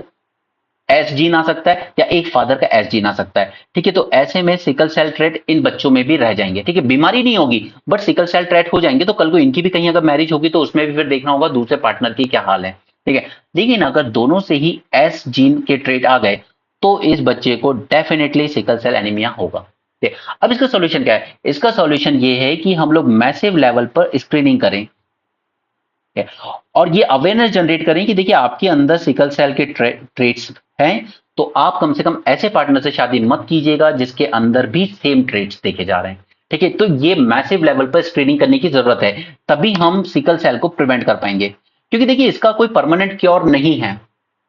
एस जीन आ सकता है या एक फादर का एस जीन आ सकता है। ठीक है, तो ऐसे में सिकल सेल ट्रेट इन बच्चों में भी रह जाएंगे। ठीक है, बीमारी नहीं होगी बट सिकल सेल ट्रेट हो जाएंगे, तो कल को इनकी भी कहीं अगर मैरिज होगी तो उसमें भी फिर देखना होगा दूसरे पार्टनर की क्या हाल है। ठीक है, लेकिन अगर दोनों से ही एस जीन के ट्रेट आ गए तो इस बच्चे को डेफिनेटली सिकल सेल एनीमिया होगा। ठीक है, अब इसका सॉल्यूशन क्या है, इसका सॉल्यूशन ये है कि हम लोग मैसिव लेवल पर स्क्रीनिंग करें और ये अवेयरनेस जनरेट करें कि देखिए आपके अंदर सिकल सेल के ट्रेट्स हैं, तो आप कम से कम ऐसे पार्टनर से शादी मत कीजिएगा जिसके अंदर भी सेम ट्रेट्स देखे जा रहे हैं। ठीक है, तो ये मैसिव लेवल पर स्क्रीनिंग करने की जरूरत है, तभी हम सिकल सेल को प्रिवेंट कर पाएंगे। क्योंकि देखिए इसका कोई परमानेंट क्योर नहीं है,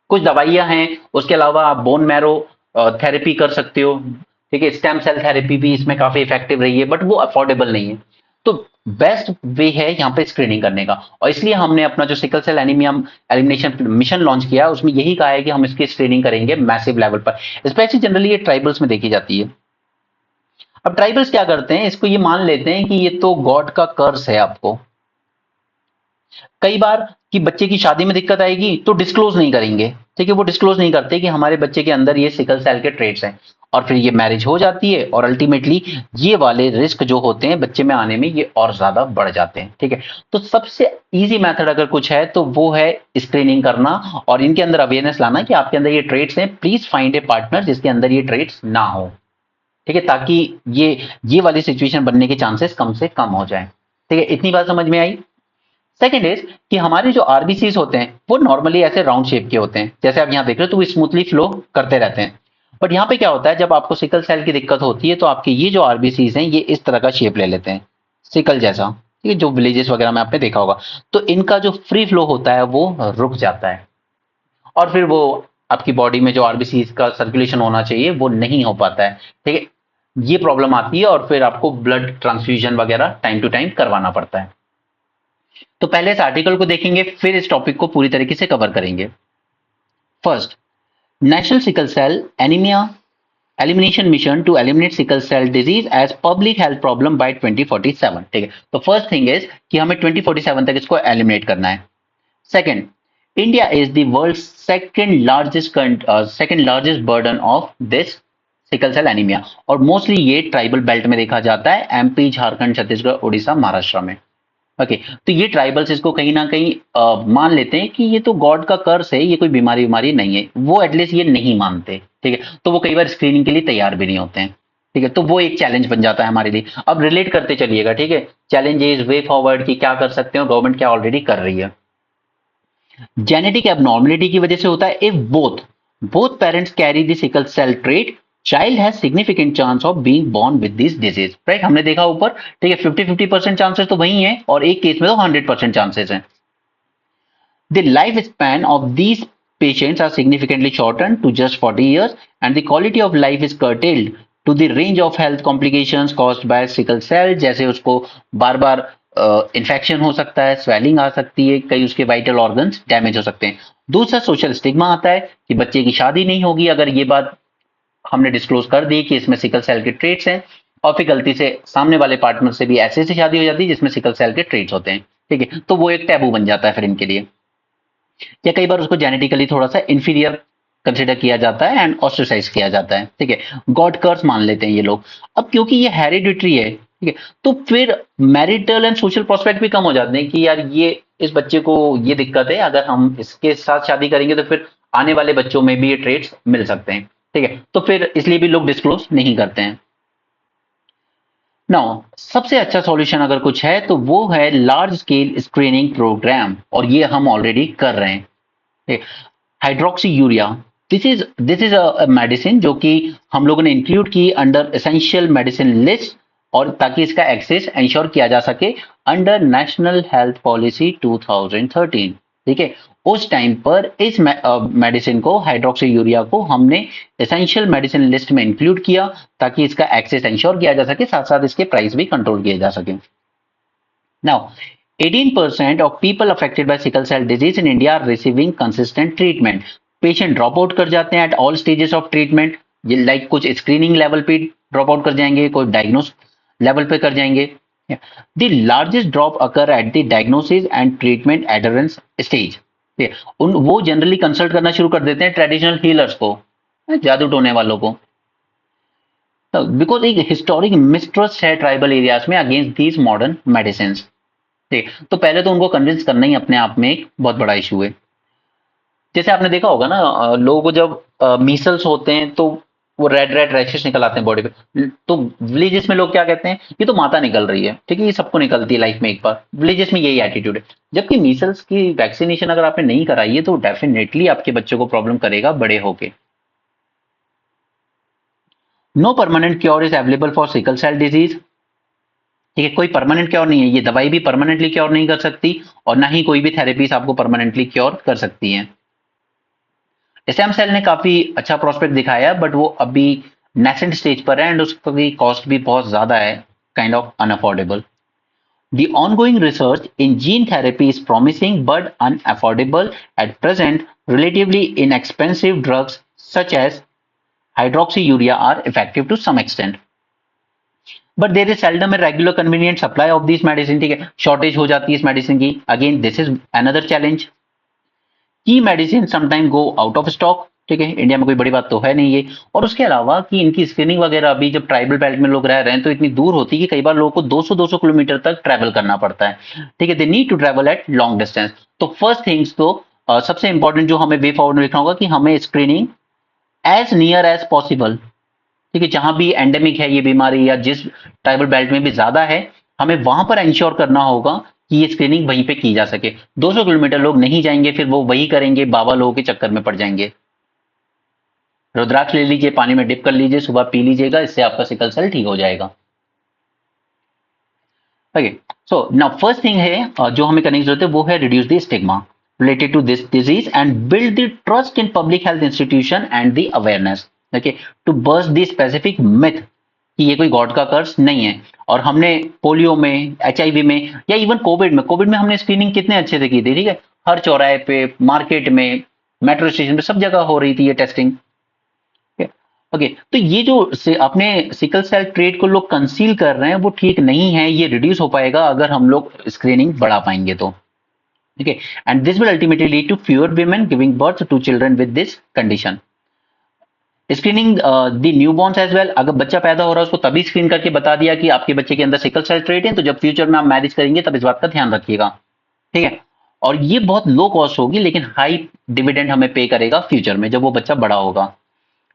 कुछ दवाइयां हैं, उसके अलावा आप बोन मैरो थेरेपी कर सकते हो। ठीक है, स्टेम सेल थेरेपी भी इसमें काफी इफेक्टिव रही है, बट वो अफोर्डेबल नहीं है। तो बेस्ट वे है यहाँ पे स्क्रीनिंग करने का, और इसलिए हमने अपना जो sickle cell anaemia elimination mission launch किया उसमें यही कहा है कि हम इसकी स्क्रीनिंग करेंगे मैसिव लेवल पर। स्पेशली जनरली ये ट्राइबल्स में देखी जाती है। अब ट्राइबल्स क्या करते हैं, इसको ये मान लेते हैं कि ये तो गॉड का कर्स है आपको। कई बार कि बच्चे की शादी में दिक्कत आएगी तो डिस्क्लोज नहीं करेंगे। ठीक है, वो डिस्क्लोज नहीं करते कि हमारे बच्चे के अंदर ये सिकल सेल के ट्रेट्स हैं, और फिर ये मैरिज हो जाती है और अल्टीमेटली ये वाले रिस्क जो होते हैं बच्चे में आने में ये और ज्यादा बढ़ जाते हैं। ठीक है, तो सबसे इजी मेथड अगर कुछ है तो वो है स्क्रीनिंग करना और इनके अंदर अवेयरनेस लाना कि आपके अंदर ये ट्रेट्स हैं, प्लीज फाइंड ए पार्टनर जिसके अंदर ये ट्रेट्स ना हो। ठीक है, ताकि ये वाली सिचुएशन बनने के चांसेस कम से कम हो जाए। ठीक है, इतनी बात समझ में आई। सेकेंड इज कि हमारे जो आरबीसीज होते हैं वो नॉर्मली ऐसे राउंड शेप के होते हैं, जैसे आप यहाँ देख रहे हो, तो वो स्मूथली फ्लो करते रहते हैं। बट यहाँ पे क्या होता है, जब आपको सिकल सेल की दिक्कत होती है तो आपके ये जो आरबीसीज हैं ये इस तरह का शेप ले लेते हैं, सिकल जैसा। ठीक है, जो विलेजेस वगैरह में आपने देखा होगा, तो इनका जो फ्री फ्लो होता है वो रुक जाता है, और फिर वो आपकी बॉडी में जो आरबीसीज का सर्कुलेशन होना चाहिए वो नहीं हो पाता है। ठीक है, ये प्रॉब्लम आती है और फिर आपको ब्लड ट्रांसफ्यूजन वगैरह टाइम टू टाइम करवाना पड़ता है। तो पहले इस आर्टिकल को देखेंगे, फिर इस टॉपिक को पूरी तरीके से कवर करेंगे। First, national sickle cell anaemia elimination mission to eliminate sickle cell disease as public health problem by 2047। ठीक है, तो फर्स्ट थिंग इज कि हमें 2047 तक इसको एलिमिनेट करना है। Second, India is the world second largest burden of this sickle cell anaemia, और मोस्टली ये ट्राइबल बेल्ट में देखा जाता है, एमपी, झारखंड, छत्तीसगढ़, उड़ीसा, महाराष्ट्र में। ओके, तो ये ट्राइबल्स इसको कहीं ना कहीं मान लेते हैं कि ये तो गॉड का कर्स है, ये कोई बीमारी नहीं है, वो एटलीस्ट ये नहीं मानते। ठीक है, तो वो कई बार स्क्रीनिंग के लिए तैयार भी नहीं होते हैं। ठीक है, तो वो एक चैलेंज बन जाता है हमारे लिए। अब रिलेट करते चलिएगा। ठीक है, चैलेंज इज वे फॉरवर्ड कि क्या कर सकते हो, गवर्नमेंट क्या ऑलरेडी कर रही है। जेनेटिक एबनॉर्मेलिटी की वजह से होता है, if both parents carry the sickle cell trait, child has significant chance of being born with this disease. Right, हमने देखा ऊपर। ठीक है, 50-50% चांसेस तो वही हैं, और एक केस में तो 100% चांसेस हैं। The life span of these patients are significantly shortened to just 40 years, and the quality of life is curtailed to the range of health complications caused by sickle cell, जैसे उसको बार बार infection हो सकता है, swelling आ सकती है, कई उसके vital organs damage हो सकते हैं। दूसरा, सोशल स्टिग्मा आता है कि बच्चे की शादी नहीं होगी अगर ये बात हमने डिस्क्लोज कर दी कि इसमें सिकल सेल के ट्रेट्स हैं, और फिर गलती से सामने वाले पार्टनर से भी ऐसे से शादी हो जाती है जिसमें सिकल सेल के ट्रेट्स होते हैं, ठीक है, तो वो एक टैबू बन जाता है फिर इनके लिए, या कई बार उसको जेनेटिकली थोड़ा सा इंफीरियर कंसिडर किया जाता है एंड ऑस्ट्रेसाइज किया जाता है, ठीक है, गॉड कर्स मान लेते हैं ये लोग। अब क्योंकि ये हेरिडिटरी है, ठीक है, तो फिर मैरिटल एंड सोशल प्रोस्पेक्ट भी कम हो जाते हैं कि यार ये इस बच्चे को ये दिक्कत है, अगर हम इसके साथ शादी करेंगे तो फिर आने वाले बच्चों में भी ये ट्रेड्स मिल सकते हैं, ठीक है, तो फिर इसलिए भी लोग डिस्क्लोज नहीं करते हैं। नाउ सबसे अच्छा सॉल्यूशन अगर कुछ है तो वो है लार्ज स्केल स्क्रीनिंग प्रोग्राम, और ये हम ऑलरेडी कर रहे हैं। Hydroxy urea, this is a medicine जो कि हम लोगों ने इंक्लूड की अंडर एसेंशियल मेडिसिन लिस्ट, और ताकि इसका एक्सेस इंश्योर किया जा सके अंडर नेशनल हेल्थ पॉलिसी 2013, ठीक है, उस टाइम पर इस मेडिसिन को, हाइड्रोक्सी यूरिया को, हमने एसेंशियल मेडिसिन लिस्ट में इंक्लूड किया ताकि इसका एक्सेस इंश्योर किया जा सके, साथ साथ इसके प्राइस भी कंट्रोल किए जा सके। Now 18% of people affected by sickle cell disease in India are receiving consistent treatment. Patient drop out कर जाते हैं at all stages of treatment, like कुछ स्क्रीनिंग लेवल पे ड्रॉप आउट कर जाएंगे, कोई डायग्नोस लेवल पे कर जाएंगे। The largest drop occur at the diagnosis and treatment adherence stage. उन वो जनरली कंसल्ट करना शुरू कर देते हैं ट्रेडिशनल हीलर्स को, जादू टोने वालों को, बिकॉज एक हिस्टोरिक मिसट्रस्ट है ट्राइबल एरियाज में अगेंस्ट दीज मॉडर्न मेडिसिन। ठीक, तो पहले तो उनको कन्विंस करना ही अपने आप में एक बहुत बड़ा इशू है। जैसे आपने देखा होगा ना, लोगों को जब मीसल्स होते हैं तो वो रेड रेड रैशेस निकल आते हैं बॉडी पे, तो विलेजेस में लोग क्या कहते हैं, ये तो माता निकल रही है, ठीक है, ये सबको निकलती है लाइफ में एक बार, विलेजेस में यही एटीट्यूड है। जबकि मीसल्स की वैक्सीनेशन अगर आपने नहीं कराई है तो डेफिनेटली आपके बच्चों को प्रॉब्लम करेगा बड़े होके। No permanent cure is available for sickle cell disease, ठीक है, कोई परमानेंट क्योर नहीं है, ये दवाई भी परमानेंटली क्योर नहीं कर सकती, और ना ही कोई भी थेरेपीज आपको परमानेंटली क्योर कर सकती हैं। स्टेम सेल ने काफी अच्छा प्रोस्पेक्ट दिखाया, बट वो अभी नेसेंट स्टेज पर है एंड उसकी कॉस्ट भी बहुत ज्यादा है, kind of unaffordable. The ongoing research in gene therapy is promising but unaffordable at present. Relatively inexpensive drugs such as hydroxyurea are effective to some extent. But there is seldom a regular convenient supply of these medicine, ठीक है, shortage हो जाती है इस medicine की। Again this is another challenge. की medicine sometime go out of stock, ठीक है, इंडिया में कोई बड़ी बात तो है नहीं ये। और उसके अलावा कि इनकी स्क्रीनिंग वगैरह अभी जब ट्राइबल बेल्ट में लोग रह रहे हैं तो इतनी दूर होती है कि कई बार लोगों को 200-200 किलोमीटर तक ट्रैवल करना पड़ता है, ठीक है, they need to travel at long distance. तो फर्स्ट थिंग्स तो सबसे इंपॉर्टेंट जो हमें वे फॉरवर्ड में लिखना होगा कि हमें screening as near as possible, ठीक है, जहां भी एंडेमिक है ये बीमारी या जिस ट्राइबल बेल्ट में भी ज्यादा है, हमें वहां पर इंश्योर करना होगा कि ये स्क्रीनिंग वहीं पे की जा सके। 200 किलोमीटर लोग नहीं जाएंगे, फिर वो वही करेंगे, बाबा लोगों के चक्कर में पड़ जाएंगे। रुद्राक्ष ले लीजिए, पानी में डिप कर लीजिए, सुबह पी लीजिएगा, इससे आपका सिकल सेल ठीक हो जाएगा। Okay, so now first thing है जो हमें करने की जरूरत है वो है reduce the stigma related to this disease and build the trust in public health institution and the awareness, okay, to burst the specific myth कि ये कोई गॉड का कर्स नहीं है। और हमने पोलियो में, एचआईवी में, या इवन कोविड में हमने स्क्रीनिंग कितने अच्छे से की थी, ठीक है, हर चौराहे पे, मार्केट में, मेट्रो स्टेशन पे, सब जगह हो रही थी ये टेस्टिंग। ओके, तो ये जो अपने सिकल सेल ट्रेट को लोग कंसील कर रहे हैं वो ठीक नहीं है, ये रिड्यूस हो पाएगा अगर हम लोग स्क्रीनिंग बढ़ा पाएंगे तो, ठीक है, and this will ultimately lead to fewer women giving birth to children with this condition. Screening the newborns as well, अगर बच्चा पैदा हो रहा है उसको तभी स्क्रीन करके बता दिया कि आपके बच्चे के अंदर सिकल सेल ट्रेट है, तो जब फ्यूचर में आप मैरिज करेंगे तब इस बात का ध्यान रखिएगा, ठीक है, और ये बहुत लो कॉस्ट होगी लेकिन हाई डिविडेंड हमें पे करेगा फ्यूचर में जब वो बच्चा बड़ा होगा।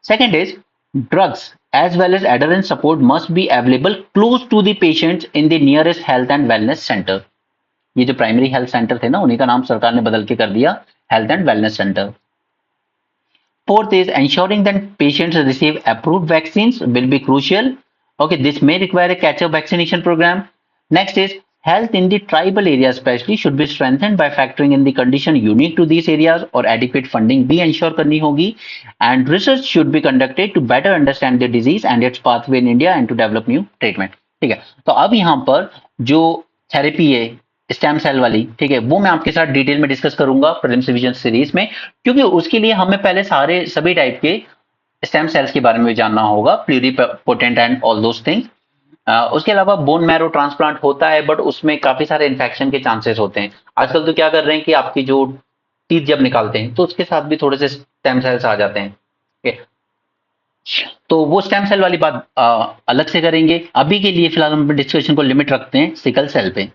Second is drugs as well as adherence support must be available close to the patients in the nearest health and wellness center. ये जो प्राइमरी हेल्थ सेंटर थे ना, उन्हीं का नाम सरकार ने बदल के कर दिया health and wellness centre. Fourth is ensuring that patients receive approved vaccines will be crucial. Okay, this may require a catch-up vaccination program. Next is health in the tribal areas especially should be strengthened by factoring in the condition unique to these areas और adequate funding भी ensure करनी होगी and research should be conducted to better understand the disease and its pathway in India and to develop new treatment. ठीक है, तो अब यहाँ पर जो थेरेपी है स्टेम सेल वाली, ठीक है, वो मैं आपके साथ डिटेल में डिस्कस करूंगा प्रीलिम्स रिवीजन सीरीज में, क्योंकि उसके लिए हमें पहले सभी टाइप के स्टेम सेल्स के बारे में भी जानना होगा, pluripotent and all those things. उसके अलावा बोन मैरो ट्रांसप्लांट होता है, बट उसमें काफी सारे इन्फेक्शन के चांसेस होते हैं। आजकल तो क्या कर रहे हैं कि आपकी जो टीथ जब निकालते हैं तो उसके साथ भी थोड़े से स्टेम सेल्स आ जाते हैं। ठीक है? तो वो स्टेम सेल वाली बात अलग से करेंगे। अभी के लिए फिलहाल हम डिस्कशन को लिमिट रखते हैं सिकल सेल पे।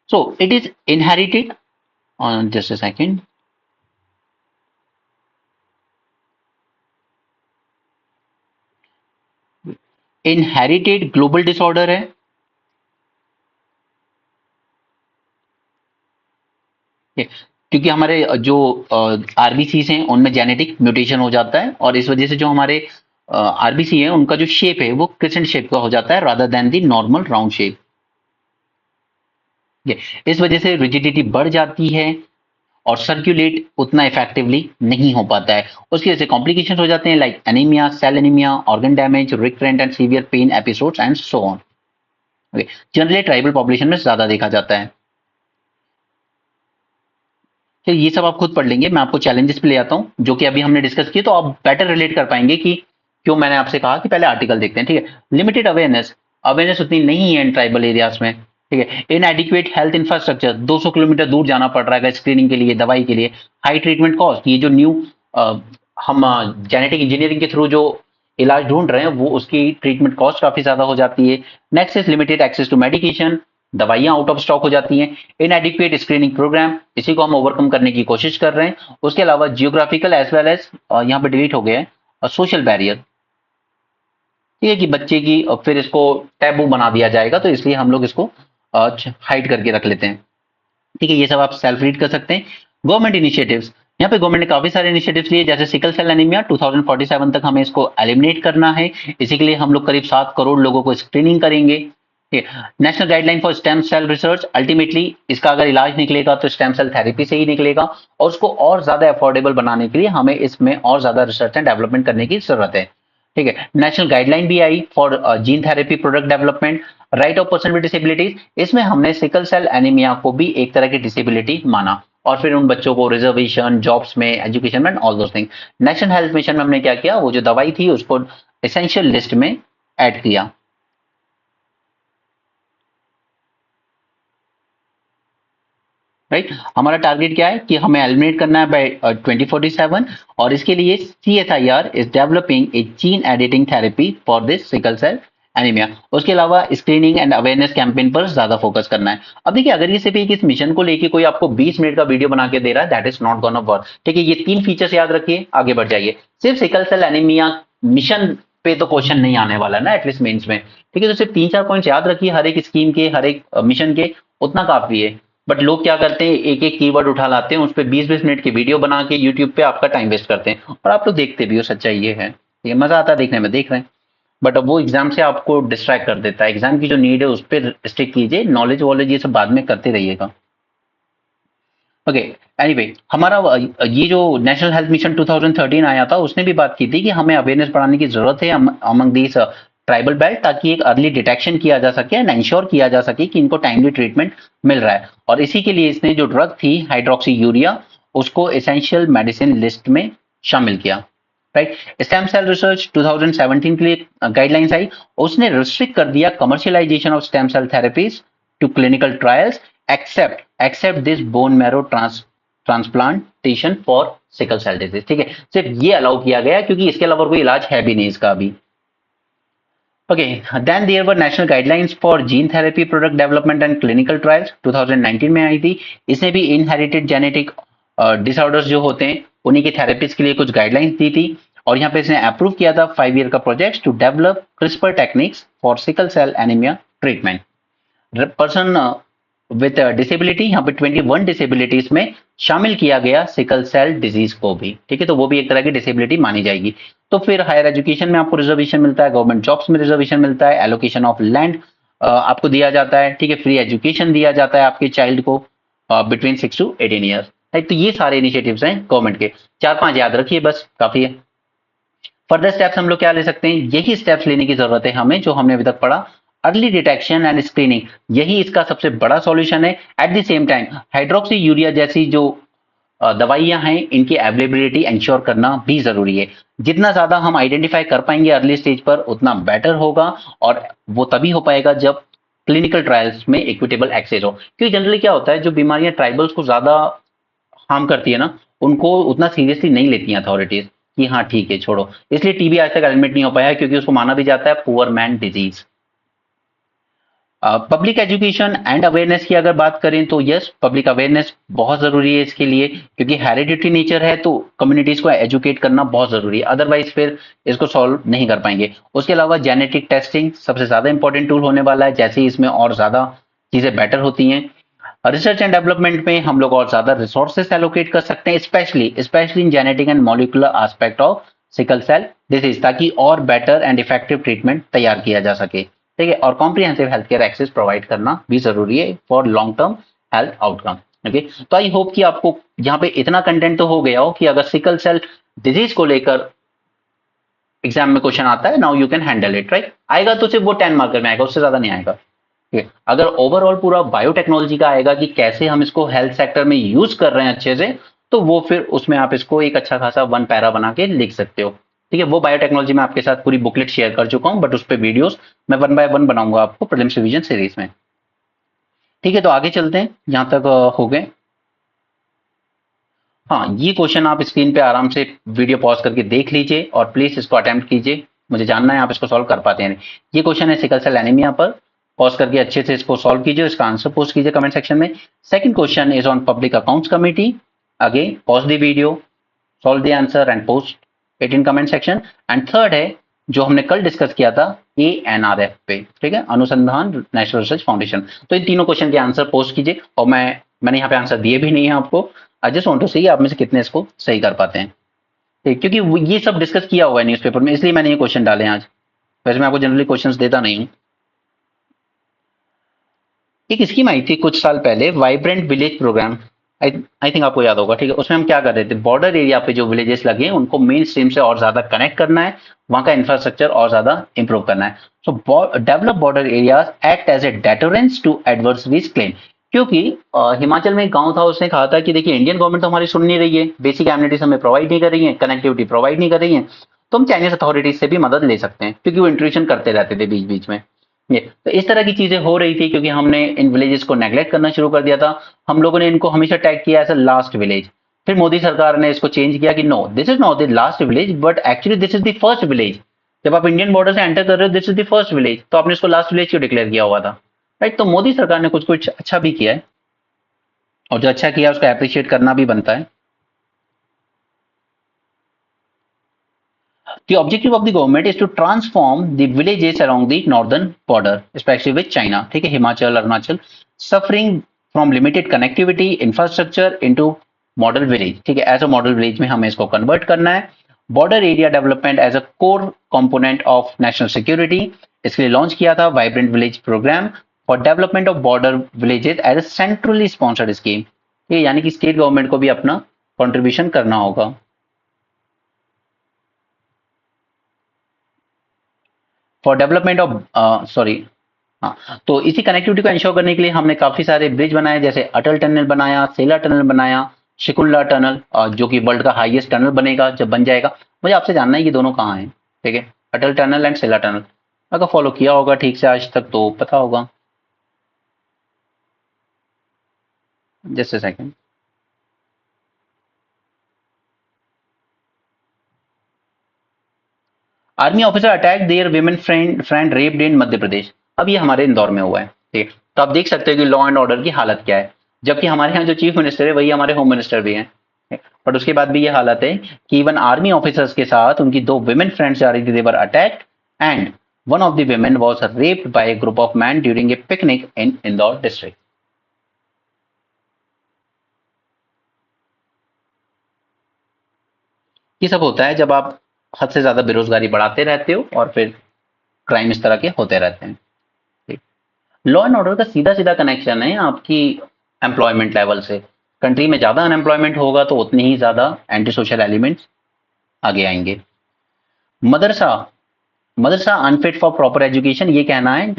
So it is inherited on just a second. Inherited global disorder है। क्योंकि हमारे जो आरबीसी हैं उनमें जेनेटिक म्यूटेशन हो जाता है और इस वजह से जो हमारे आरबीसी है उनका जो शेप है वो क्रिसेंट शेप का हो जाता है rather than the normal round shape. इस वजह से रिजिडिटी बढ़ जाती है और सर्कुलेट उतना इफेक्टिवली नहीं हो पाता है। उसकी वजह से कॉम्प्लिकेशन हो जाते हैं like anaemia, cell anaemia, organ damage, recurrent and severe pain episodes and so on. Generally tribal population में ज्यादा देखा जाता है। तो ये सब आप खुद पढ़ लेंगे, मैं आपको चैलेंजेस पे ले आता हूँ जो कि अभी हमने डिस्कस किए, तो आप बेटर रिलेट कर पाएंगे कि क्यों मैंने आपसे कहा कि पहले आर्टिकल देखते हैं। ठीक है, लिमिटेड अवेयरनेस, अवेयरनेस उतनी नहीं है इन ट्राइबल एरियाज में। ठीक है, इनएडिक्वेट हेल्थ इंफ्रास्ट्रक्चर, 200 किलोमीटर दूर जाना पड़ रहा है स्क्रीनिंग के लिए, दवाई के लिए। हाई ट्रीटमेंट कॉस्ट, ये जो न्यू हम जेनेटिक इंजीनियरिंग के थ्रू जो इलाज ढूंढ रहे हैं वो उसकी ट्रीटमेंट कॉस्ट काफी ज्यादा हो जाती है। Next is limited access to medication, दवाइयां आउट ऑफ स्टॉक हो जाती हैं। इनएडिक्वेट स्क्रीनिंग प्रोग्राम, इसी को हम ओवरकम करने की कोशिश कर रहे हैं। उसके अलावा जियोग्राफिकल एज वेल एज, यहाँ पे डिलीट हो गया है, सोशल बैरियर। ठीक है, कि बच्चे की फिर इसको टैबू बना दिया जाएगा, तो इसलिए हम लोग इसको हाइड करके रख लेते हैं। ठीक है, ये सब आप सेल्फ रीड कर सकते हैं। गवर्नमेंट इनिशिएटिव्स, यहाँ पे गवर्नमेंट ने काफी सारे इनिशिएटिव्स लिए, जैसे सिकल सेल एनीमिया 2047 तक हमें इसको एलिमिनेट करना है। इसी के लिए हम लोग करीब 7 करोड़ लोगों को स्क्रीनिंग करेंगे। National guideline for stem cell research, ultimately इसका अगर इलाज निकलेगा तो स्टेम सेल थेरेपी से ही निकलेगा, और उसको और ज्यादा अफोर्डेबल बनाने के लिए हमें इसमें और ज्यादा रिसर्च एंड डेवलपमेंट करने की जरूरत है। ठीक है, नेशनल गाइडलाइन भी आई for gene therapy product development. Right of person with disabilities, इसमें हमने सिकल सेल एनीमिया को भी एक तरह की डिसेबिलिटी माना, और फिर उन बच्चों को रिजर्वेशन, जॉब्स में, एजुकेशन में, all those thing. National health mission में हमने क्या किया, वो जो दवाई थी उसको एसेंशियल लिस्ट में ऐड किया। राइट, हमारा टारगेट क्या है कि हमें एलिमिनेट करना है बाय 2047, और इसके लिए CSIR is developing a gene editing therapy for this sickle cell anaemia. उसके अलावा स्क्रीनिंग एंड अवेयरनेस कैंपेन पर ज्यादा फोकस करना है। अब देखिए, अगर ये सिर्फ एक इस मिशन को लेके कोई आपको 20 मिनट का वीडियो बना के दे रहा है, that is not gonna work. ठीक है, ये 3 फीचर्स याद रखिए, आगे बढ़ जाइए। सिर्फ सिकल सेल एनीमिया मिशन पे तो क्वेश्चन नहीं आने वाला ना एटलीस्ट मेंस में। ठीक है, तो सिर्फ 3-4 पॉइंट्स याद रखिए हर एक स्कीम के, हर एक मिशन के, उतना काफी है। बट लोग क्या करते हैं, एक एक कीवर्ड उठा लाते हैं, उस पर 20-20 मिनट की वीडियो बना के यूट्यूब पे आपका टाइम वेस्ट करते हैं, और आप लोग देखते भी हो, सच्चाई ये है। ये मजा आता है देखने में, देख रहे हैं, बट अब वो एग्जाम से आपको डिस्ट्रैक्ट कर देता है। एग्जाम की जो नीड है उस पर स्टिक कीजिए, नॉलेज वॉलेज ये सब बाद में करते रहिएगा। ओके, एनीवे, हमारा ये जो नेशनल हेल्थ मिशन 2013 आया था, उसने भी बात की थी कि हमें अवेयरनेस बढ़ाने की जरूरत है अमंग दिस ट्राइबल बेल्ट, ताकि एक अर्ली डिटेक्शन किया जा सके एंड इंश्योर किया जा सके कि इनको टाइमली ट्रीटमेंट मिल रहा है। और इसी के लिए इसने जो ड्रग थी हाइड्रोक्सी यूरिया, उसको एसेंशियल मेडिसिन लिस्ट में शामिल किया। राइट, स्टेम सेल रिसर्च 2017 के लिए गाइडलाइंस आई, उसने रिस्ट्रिक्ट कर दिया commercialisation of stem cell therapies to clinical trials except this bone marrow transplantation for sickle cell disease. ठीक है, सिर्फ ये अलाउ किया गया क्योंकि इसके अलावा कोई इलाज है भी नहीं इसका अभी। Okay, then there were national guidelines for gene therapy product development and clinical trials 2019 में आई थी। इसने भी इनहेरिटेड जेनेटिक डिसऑर्डर्स जो होते हैं उन्हीं के थेरेपीज के लिए कुछ गाइडलाइंस दी थी, और यहाँ पे इसने अप्रूव किया था 5 ईयर का project to develop CRISPR techniques for sickle cell anaemia treatment. Person with disability, यहाँ पे 21 डिसेबिलिटीज में शामिल किया गया सिकल सेल डिजीज को भी। ठीक है, तो वो भी एक तरह की डिसेबिलिटी मानी जाएगी। तो फिर हायर एजुकेशन में आपको रिजर्वेशन मिलता है, गवर्नमेंट जॉब्स में रिजर्वेशन मिलता है, एलोकेशन ऑफ लैंड आपको दिया जाता है। ठीक है, फ्री एजुकेशन दिया जाता है आपके चाइल्ड को बिटवीन 6 to 18 ईयर्स। राइट, तो ये सारे इनिशिएटिव्स हैं गवर्नमेंट के, 4-5 याद रखिए बस, काफी है। फर्दर स्टेप्स हम लोग क्या ले सकते हैं, यही स्टेप्स लेने की जरूरत है हमें जो हमने अभी तक पढ़ा। अर्ली डिटेक्शन एंड स्क्रीनिंग, यही इसका सबसे बड़ा सॉल्यूशन है। At the same time hydroxy urea जैसी जो दवाइयां हैं इनकी अवेलेबिलिटी इंश्योर करना भी जरूरी है। जितना ज्यादा हम आइडेंटिफाई कर पाएंगे अर्ली स्टेज पर उतना बेटर होगा, और वो तभी हो पाएगा जब क्लिनिकल ट्रायल्स में इक्विटेबल एक्सेस हो। क्योंकि जनरली क्या होता है, जो बीमारियां ट्राइबल्स को ज्यादा हार्म करती है ना, उनको उतना सीरियसली नहीं लेती हैं अथॉरिटीज कि हाँ ठीक है छोड़ो। इसलिए टीबी आज तक एडमिट नहीं हो पाया है, क्योंकि उसको माना भी जाता है poor man disease. Public education and awareness की अगर बात करें तो यस, पब्लिक अवेयरनेस बहुत जरूरी है इसके लिए, क्योंकि हेरिडिटी नेचर है तो कम्युनिटीज को एजुकेट करना बहुत जरूरी है, अदरवाइज फिर इसको सॉल्व नहीं कर पाएंगे। उसके अलावा जेनेटिक टेस्टिंग सबसे ज्यादा इंपॉर्टेंट टूल होने वाला है, जैसे ही इसमें और ज्यादा चीजें बेटर होती हैं। रिसर्च एंड डेवलपमेंट में हम लोग और ज्यादा रिसोर्सेस एलोकेट कर सकते हैं, specially specially in genetic and molecular aspect of sickle cell disease, ताकि और बेटर एंड इफेक्टिव ट्रीटमेंट तैयार किया जा सके। ठीक है, और comprehensive health care access provide करना भी जरूरी है for long term health outcome. Okay, तो आई होप कि आपको यहाँ पे इतना कंटेंट तो हो गया हो कि अगर सिकल सेल डिजीज को लेकर एग्जाम में क्वेश्चन आता है, now you can handle it, right. आएगा तो सिर्फ वो 10 मार्कर में आएगा, उससे ज्यादा नहीं आएगा। ठीक है, अगर ओवरऑल पूरा बायोटेक्नोलॉजी का आएगा कि कैसे हम इसको हेल्थ सेक्टर में यूज कर रहे हैं अच्छे से, तो वो फिर उसमें आप इसको एक अच्छा खासा वन पैरा बना के लिख सकते हो। ठीक है, वो बायोटेक्नोलॉजी में आपके साथ पूरी बुकलेट शेयर कर चुका हूं, बट उस पर वीडियोस मैं वन बाय वन बनाऊंगा आपको प्रीलिम्स रिवीजन सीरीज में। ठीक है, तो आगे चलते हैं, यहां तक हो गए। हाँ, ये क्वेश्चन आप स्क्रीन पे आराम से वीडियो पॉज करके देख लीजिए और प्लीज इसको अटेम्प्ट कीजिए, मुझे जानना है आप इसको सॉल्व कर पाते हैं नहीं। ये क्वेश्चन है सिकल सेल एनीमिया पर, पॉज करके अच्छे से इसको सॉल्व कीजिए, इसका आंसर पोस्ट कीजिए कमेंट सेक्शन में। Second question is on public accounts committee, again pause the video, solve the answer and post it in comment section. And third है जो हमने कल डिस्कस किया था ANRF पे, ठीक है, अनुसंधान नेशनल रिसर्च फाउंडेशन। तो इन तीनों क्वेश्चन के आंसर पोस्ट कीजिए, और मैंने यहाँ पे आंसर दिए भी नहीं है आपको, आई जस्ट वांट टू सी आप में से कितने इसको सही कर पाते हैं। ठीक, क्योंकि ये सब डिस्कस किया हुआ है न्यूज़पेपर में, इसलिए मैंने ये क्वेश्चन डाले आज, वैसे मैं आपको जनरली क्वेश्चंस देता नहीं हूँ। एक स्कीम आई थी कुछ साल पहले, vibrant village program, I think आपको याद होगा। ठीक है, उसमें हम क्या कर रहे थे, बॉर्डर एरिया पे जो विलेजेस लगे हैं उनको मेन स्ट्रीम से और ज्यादा कनेक्ट करना है, वहां का इंफ्रास्ट्रक्चर और ज्यादा इंप्रूव करना है। So develop border areas act as a deterrence to adverse risk claim. क्योंकि हिमाचल में एक गांव था, उसने कहा था कि देखिए इंडियन गवर्नमेंट तो हमारी सुन नहीं रही है, बेसिक एमिनिटीज हमें प्रोवाइड नहीं कर रही है, कनेक्टिविटी प्रोवाइड नहीं कर रही है, तो हम चाइनीज अथॉरिटीज से भी मदद ले सकते हैं, क्योंकि वो इंट्रूशन करते रहते थे बीच बीच में। ये तो इस तरह की चीजें हो रही थी, क्योंकि हमने इन विलेजेस को नेग्लेक्ट करना शुरू कर दिया था। हम लोगों ने इनको हमेशा टैग किया एज अ लास्ट विलेज। फिर मोदी सरकार ने इसको चेंज किया कि no, this is not the last village, but actually this is the first village. जब आप इंडियन बॉर्डर से एंटर कर रहे हो, this is the first village, तो आपने इसको लास्ट विलेज क्यों डिक्लेयर किया हुआ था, राइट। तो मोदी सरकार ने कुछ कुछ अच्छा भी किया है, और जो अच्छा किया उसको अप्रिशिएट करना भी बनता है। The objective of the government is to transform the villages along the northern border, especially with China, ठीक है, Himachal, Arunachal, suffering from limited connectivity, infrastructure into model village, ठीक है, as a model village में हमें इसको convert करना है। Border area development as a core component of national security, इसके लिए लॉन्च किया था vibrant village program for development of border villages as a centrally sponsored scheme, ठीक है, यानी कि स्टेट गवर्नमेंट को भी अपना कंट्रीब्यूशन करना होगा फॉर डेवलपमेंट ऑफ सॉरी। हाँ, तो इसी कनेक्टिविटी को इंश्योर करने के लिए हमने काफी सारे ब्रिज बनाए, जैसे अटल टनल बनाया, सेला टनल बनाया, शिकुल्ला टनल, जो कि वर्ल्ड का हाईएस्ट टनल बनेगा जब बन जाएगा। मुझे आपसे जानना है कि दोनों कहाँ हैं, ठीक है, Atal tunnel and Sela tunnel. अगर फॉलो किया होगा ठीक से आज तक तो पता होगा। Just a second. Army officer attack their women friend raped in Madhya Pradesh. अब ये हमारे इंदौर में हुआ है, ठीक है, तो आप देख सकते हो कि लॉ एंड ऑर्डर की हालत क्या है, जबकि हमारे यहाँ जो चीफ मिनिस्टर है वही हमारे होम मिनिस्टर भी हैं। बट उसके बाद भी ये हालत है कि इवन आर्मी ऑफिसर्स के साथ उनकी दो विमेन फ्रेंड्स जा रही थी, they were attacked and one of the women was raped by a group of man during a picnic in Indore district. ये सब होता है जब आप हद से ज्यादा बेरोजगारी बढ़ाते रहते हो और फिर क्राइम इस तरह के होते रहते हैं। लॉ एंड ऑर्डर का सीधा सीधा कनेक्शन है आपकी एम्प्लॉयमेंट लेवल से। कंट्री में ज्यादा अनएम्प्लॉयमेंट होगा तो उतनी ही ज्यादा एंटी सोशल एलिमेंट्स आगे आएंगे। मदरसा मदरसा अनफिट फॉर प्रॉपर एजुकेशन, ये कहना है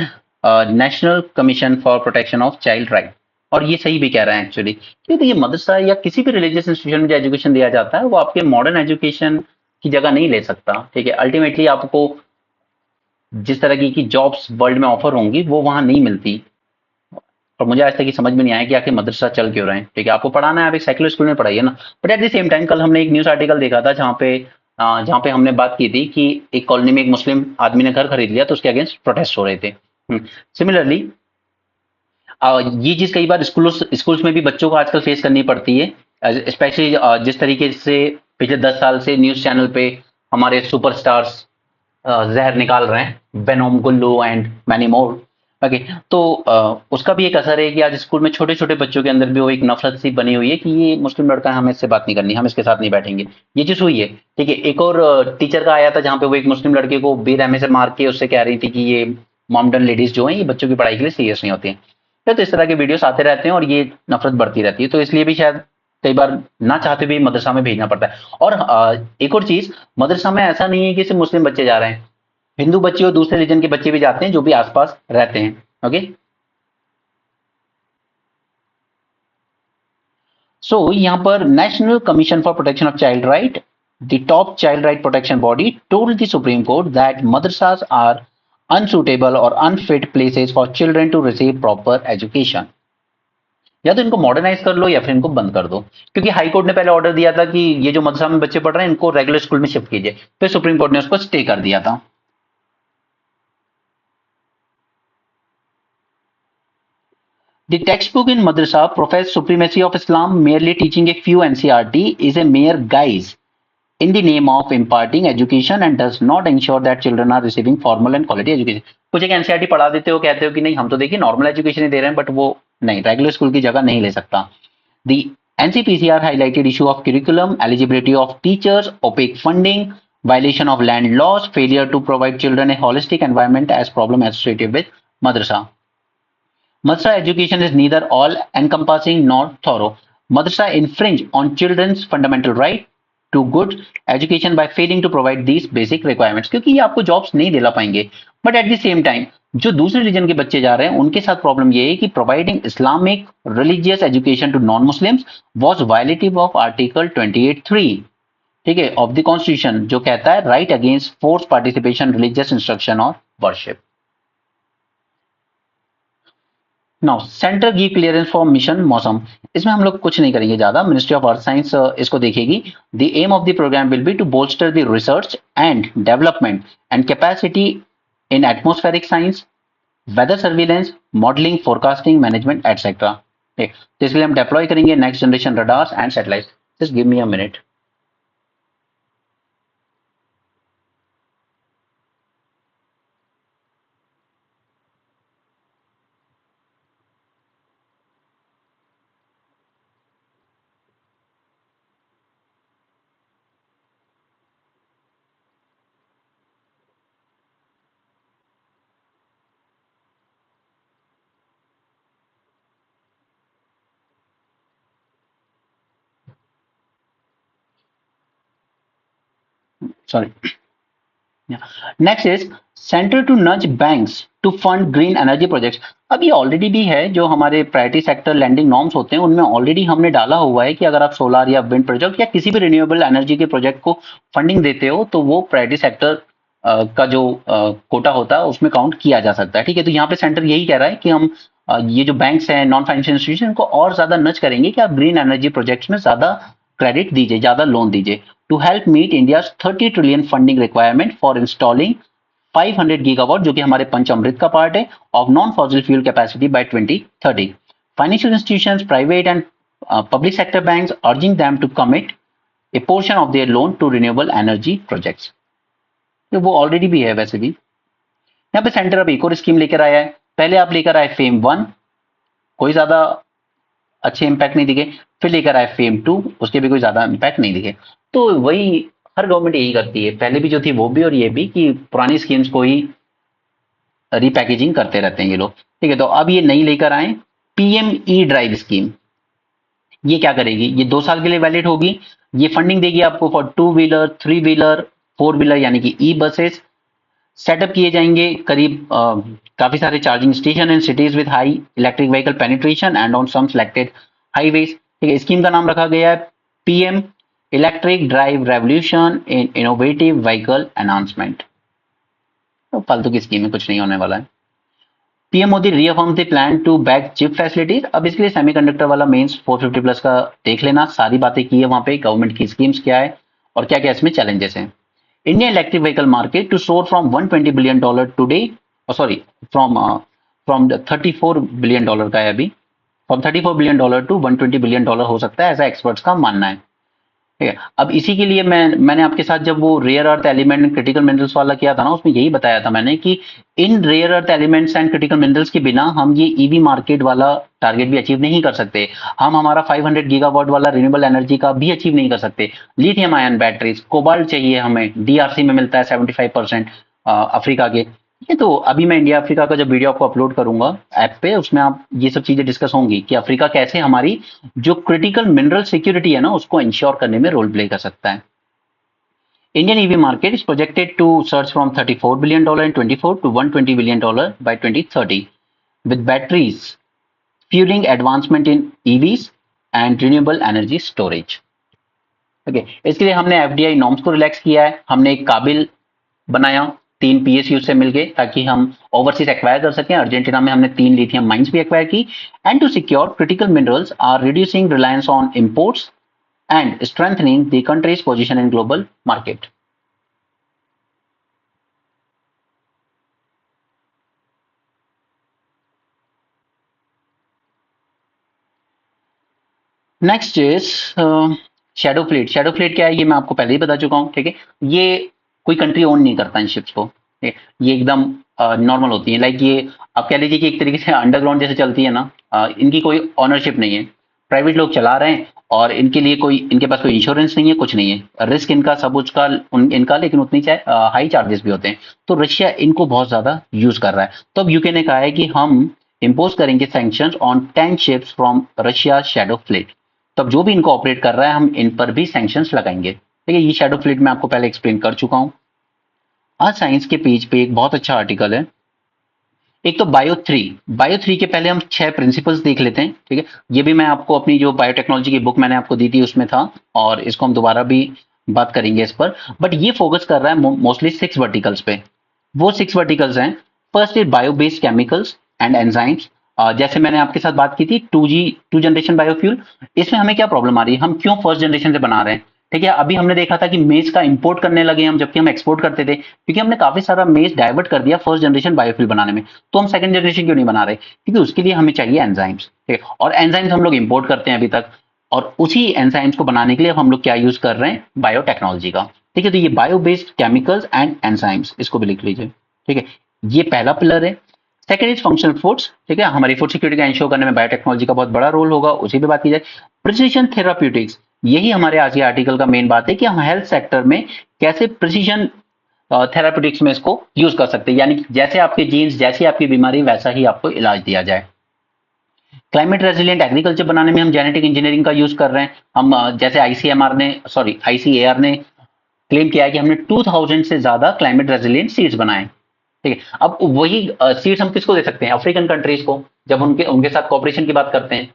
national commission for protection of child right. और ये सही भी कह रहे हैं एक्चुअली, क्योंकि ये मदरसा या किसी भी रिलीजियस इंस्टीट्यूशन में जो एजुकेशन दिया जाता है वो आपके मॉडर्न एजुकेशन की जगह नहीं ले सकता। ठीक है, अल्टीमेटली आपको जिस तरह की जॉब्स वर्ल्ड में ऑफर होंगी वो वहां नहीं मिलती। और मुझे आज तक ये समझ में नहीं आया कि आखिर मदरसा चल क्यों रहे हैं। ठीक है, आपको पढ़ाना है, आप एक सेकुलर स्कूल में पढ़ाइए ना। But at the same time कल हमने एक न्यूज आर्टिकल देखा था जहाँ पे हमने बात की थी कि एक कॉलोनी में एक मुस्लिम आदमी ने घर खरीद लिया तो उसके अगेंस्ट प्रोटेस्ट हो रहे थे। सिमिलरली ये चीज कई बार स्कूल्स में भी बच्चों को आजकल फेस करनी पड़ती है, स्पेशली जिस तरीके से पिछले 10 साल से न्यूज चैनल पे हमारे सुपरस्टार्स जहर निकाल रहे हैं, Venom, Gullu and many more. Okay, तो उसका भी एक असर है कि आज स्कूल में छोटे छोटे बच्चों के अंदर भी वो एक नफरत सी बनी हुई है कि ये मुस्लिम लड़का है, हमें इससे बात नहीं करनी, हम इसके साथ नहीं बैठेंगे। ये चीज हुई है। ठीक है, एक और टीचर का आया था जहाँ पे वो एक मुस्लिम लड़के को बेरहमी से मार के उससे कह रही थी कि ये मॉमडन लेडीज जो हैं ये बच्चों की पढ़ाई के लिए सीरियस नहीं होती हैं। तो इस तरह के वीडियोस आते रहते हैं और ये नफरत बढ़ती रहती है, तो इसलिए भी शायद कई बार ना चाहते भी मदरसा में भेजना पड़ता है। और एक और चीज, मदरसा में ऐसा नहीं है कि सिर्फ मुस्लिम बच्चे जा रहे हैं, हिंदू बच्चे और दूसरे रीजन के बच्चे भी जाते हैं जो भी आसपास रहते हैं। ओके, सो यहाँ पर national commission for protection of child right, the top child right protection body, told the Supreme Court that madrasas are unsuitable और unfit places for children to receive proper education. या तो इनको मॉडर्नाइज कर लो या फिर इनको बंद कर दो, क्योंकि हाई कोर्ट ने पहले ऑर्डर दिया था कि ये जो मदरसा में बच्चे पढ़ रहे हैं इनको रेगुलर स्कूल में शिफ्ट कीजिए, फिर सुप्रीम कोर्ट ने उसको स्टे कर दिया था। The textbook in madrasa profess supremacy of Islam, merely teaching a few NCRT is a mere guise in the name of imparting education and does not ensure that children are receiving formal and quality education। कुछ एक NCERT पढ़ा देते हो, कहते हो कि नहीं हम तो देखिए नॉर्मल एजुकेशन ही दे रहे हैं, बट वो नहीं, रेगुलर स्कूल की जगह नहीं ले सकता। The NCPCR highlighted issue of curriculum, eligibility of teachers, opaque funding, violation of land laws, failure to provide children a holistic environment as problem associated with madrasa. Madrasa education is neither all-encompassing nor thorough. Madrasa infringe on children's fundamental right to good education by failing to provide these basic requirements, क्योंकि ये आपको jobs नहीं दिला पाएंगे। But at the same time जो दूसरे religion के बच्चे जा रहे हैं उनके साथ प्रॉब्लम ये है कि providing Islamic religious education to non Muslims was violative of article 28(3), ठीक है, ऑफ द कॉन्स्टिट्यूशन, जो कहता है right against force participation religious instruction और worship. Now centre give clearance for mission Mausam, इसमें हम लोग कुछ नहीं करेंगे ज्यादा, मिनिस्ट्री ऑफ अर्थ साइंस इसको देखेगी। The aim of the program will be to bolster the research and development and capacity in atmospheric science, weather surveillance, modelling, forecasting, management etcetera. तो इसके लिए हम डेप्लॉय करेंगे next generation radars and satellite. Just give me a minute. Sorry. Yeah. Next is center to nudge banks to fund green energy projects। अब ये already भी है, जो हमारे प्रायोरिटी सेक्टर लैंडिंग नॉर्म्स होते हैं उनमें ऑलरेडी हमने डाला हुआ है कि अगर आप सोलर या विंड प्रोजेक्ट या किसी भी रिन्यूएबल एनर्जी के प्रोजेक्ट को फंडिंग देते हो तो वो प्रायोरिटी सेक्टर का जो कोटा होता है उसमें काउंट किया जा सकता है। ठीक है, तो यहाँ पे सेंटर यही कह रहा है कि हम ये जो बैंक्स हैं, नॉन फाइनेंशियल इंस्टीट्यूशन को और ज्यादा नच करेंगे कि आप ग्रीन एनर्जी प्रोजेक्ट्स में ज्यादा क्रेडिट दीजिए, ज्यादा लोन दीजिए, to help meet India 30 trillion funding requirement for installing 500 gigawatt, जो कि हमारे पंचामृत का पार्ट है, of non fossil fuel capacity by 2030। Financial institutions, private and public sector banks urging them to commit a portion of their loan to renewable energy projects. तो वो already भी है वैसे भी। यहाँ पे सेंटर अब एक और स्कीम लेकर आया है। पहले आप लेकर आए फेम 1, कोई ज्यादा अच्छे इंपैक्ट नहीं दिखे, फिर लेकर आए फेम 2, उसके भी कोई ज्यादा इंपैक्ट नहीं दिखे। तो वही हर गवर्नमेंट यही करती है, पहले भी जो थी वो भी और ये भी, कि पुरानी स्कीम्स को ही रिपैकेजिंग करते रहते हैं ये लोग। ठीक है, तो अब ये नई लेकर आए पीएम ई ड्राइव स्कीम। ये क्या करेगी, ये 2 साल के लिए वैलिड होगी। ये फंडिंग देगी आपको फॉर 2 व्हीलर, 3 व्हीलर, 4 व्हीलर यानी कि ई बसेस, सेटअप किए जाएंगे करीब काफी सारे charging station in cities with high electric vehicle penetration and on some selected highways. ठीक है, स्कीम का नाम रखा गया है PM electric drive revolution in innovative vehicle enhancement. तो फालतू की स्कीम है, कुछ नहीं होने वाला है। PM Modi reaffirm the plan to back chip facilities. अब इसके लिए सेमीकंडक्टर वाला मेंस 450 प्लस का देख लेना, सारी बातें की है वहां पे, गवर्नमेंट की स्कीम्स क्या है और क्या क्या इसमें चैलेंजेस हैं। Indian electric vehicle market to soar from $120 billion today, sorry from from $34 billion का है अभी, फ्रॉम $34 बिलियन टू $120 बिलियन हो सकता है, ऐसा एक्सपर्ट्स का मानना है। ठीक है, अब इसी के लिए मैंने आपके साथ जब वो rare earth element critical minerals वाला किया था ना, उसमें यही बताया था मैंने कि इन rare earth elements and critical minerals के बिना हम ये ईवी मार्केट वाला टारगेट भी अचीव नहीं कर सकते। हम हमारा 500 गीगावाट वाला रिन्यूएबल एनर्जी का भी अचीव नहीं कर सकते। लिथियम आयन बैटरीज, कोबाल्ट चाहिए हमें, डीआरसी में मिलता है 75% अफ्रीका के। ये तो अभी मैं इंडिया अफ्रीका का जब वीडियो आपको अपलोड करूंगा ऐप पे, उसमें आप ये सब चीजें डिस्कस होंगी कि अफ्रीका कैसे हमारी जो क्रिटिकल मिनरल सिक्योरिटी है ना उसको इंश्योर करने में रोल प्ले कर सकता है। Indian EV market is projected to surge from $34 billion in 24 to $120 billion by 2030, with batteries fueling advancement in EVs and renewable energy storage. Okay, इसके लिए हमने एफडीआई नॉर्म्स को रिलैक्स किया है, हमने एक काबिल बनाया 3 PSU से मिलके ताकि हम ओवरसीज एक्वायर कर सकें। अर्जेंटीना में हमने 3 लिथियम माइंस भी एक्वायर की। And to secure critical minerals are reducing reliance on imports and strengthening the country's position in global market. Next is shadow fleet. Shadow fleet क्या है ये मैं आपको पहले ही बता चुका हूँ। ठीक है, ये कोई कंट्री ओन नहीं करता इन शिप्स को, ठीक है? ये एकदम नॉर्मल होती है, लाइक ये आप कह लीजिए कि एक तरीके से अंडरग्राउंड जैसे चलती है ना, इनकी कोई ऑनरशिप नहीं है, प्राइवेट लोग चला रहे हैं और इनके लिए कोई, इनके पास कोई इंश्योरेंस नहीं है, कुछ नहीं है, रिस्क इनका सब उसका इनका, लेकिन उतनी हाई चार्जेस भी होते हैं। तो रशिया इनको बहुत ज्यादा यूज कर रहा है। तो अब यूके ने कहा है कि हम इम्पोज करेंगे sanctions on 10 ships from Russia shadow fleet. तब जो भी इनको ऑपरेट कर रहा है हम इन पर भी सैंक्शंस लगाएंगे। ठीक है, ये शैडो फ्लीट मैं आपको पहले एक्सप्लेन कर चुका हूं। आज साइंस के पेज पे एक बहुत अच्छा आर्टिकल है। एक तो बायो 3 के पहले हम 6 प्रिंसिपल्स देख लेते हैं। ठीक है, ये भी मैं आपको अपनी जो बायोटेक्नोलॉजी की बुक मैंने आपको दी थी उसमें था, और इसको हम दोबारा भी बात करेंगे इस पर। बट ये फोकस कर रहा है मोस्टली 6 वर्टिकल्स पे। वो 6 वर्टिकल्स हैं। First is bio based chemicals and enzymes. जैसे मैंने आपके साथ बात की थी 2 जनरेशन बायोफ्यूल, इसमें हमें क्या प्रॉब्लम आ रही है, हम क्यों फर्स्ट जनरेशन से बना रहे हैं। ठीक है, अभी हमने देखा था कि मेज का इंपोर्ट करने लगे हम, जबकि हम एक्सपोर्ट करते थे, क्योंकि हमने काफी सारा मेज डाइवर्ट कर दिया फर्स्ट जनरेशन बायोफ्यूल बनाने में। तो हम सेकंड जनरेशन क्यों नहीं बना रहे, क्योंकि उसके लिए हमें चाहिए एंजाइम्स। ठीक है, और एंजाइम्स हम लोग इंपोर्ट करते हैं अभी तक, और उसी एंजाइम्स को बनाने के लिए हम लोग क्या यूज कर रहे हैं, बायोटेक्नोलॉजी का। ठीक है, तो ये bio based chemicals and enzymes, इसको भी लिख लीजिए। ठीक है, ये पहला पिलर है। Second is functional foods. ठीक है, हमारी फूड सिक्योरिटी का इंश्योर करने में बायोटेक्नोलॉजी का बहुत बड़ा रोल होगा, उसी पे बात की जाए। प्रिसीजन थेराप्यूटिक्स, यही हमारे आज के आर्टिकल का मेन बात है कि हम हेल्थ सेक्टर में कैसे प्रिसीजन थेराप्यूटिक्स में इसको यूज कर सकते हैं, यानी जैसे आपके जीन्स, जैसी आपकी बीमारी, वैसा ही आपको इलाज दिया जाए। क्लाइमेट रेजिलिएंट एग्रीकल्चर बनाने में हम जेनेटिक इंजीनियरिंग का यूज कर रहे हैं। हम जैसे आईसीएआर ने क्लेम किया है कि हमने 2000 से ज्यादा क्लाइमेट रेजिलिएंट सीड्स बनाए। ठीक है, अब वही सीड्स हम किसको दे सकते हैं, अफ्रीकन कंट्रीज को, जब उनके उनके साथ कॉपरेशन की बात करते हैं।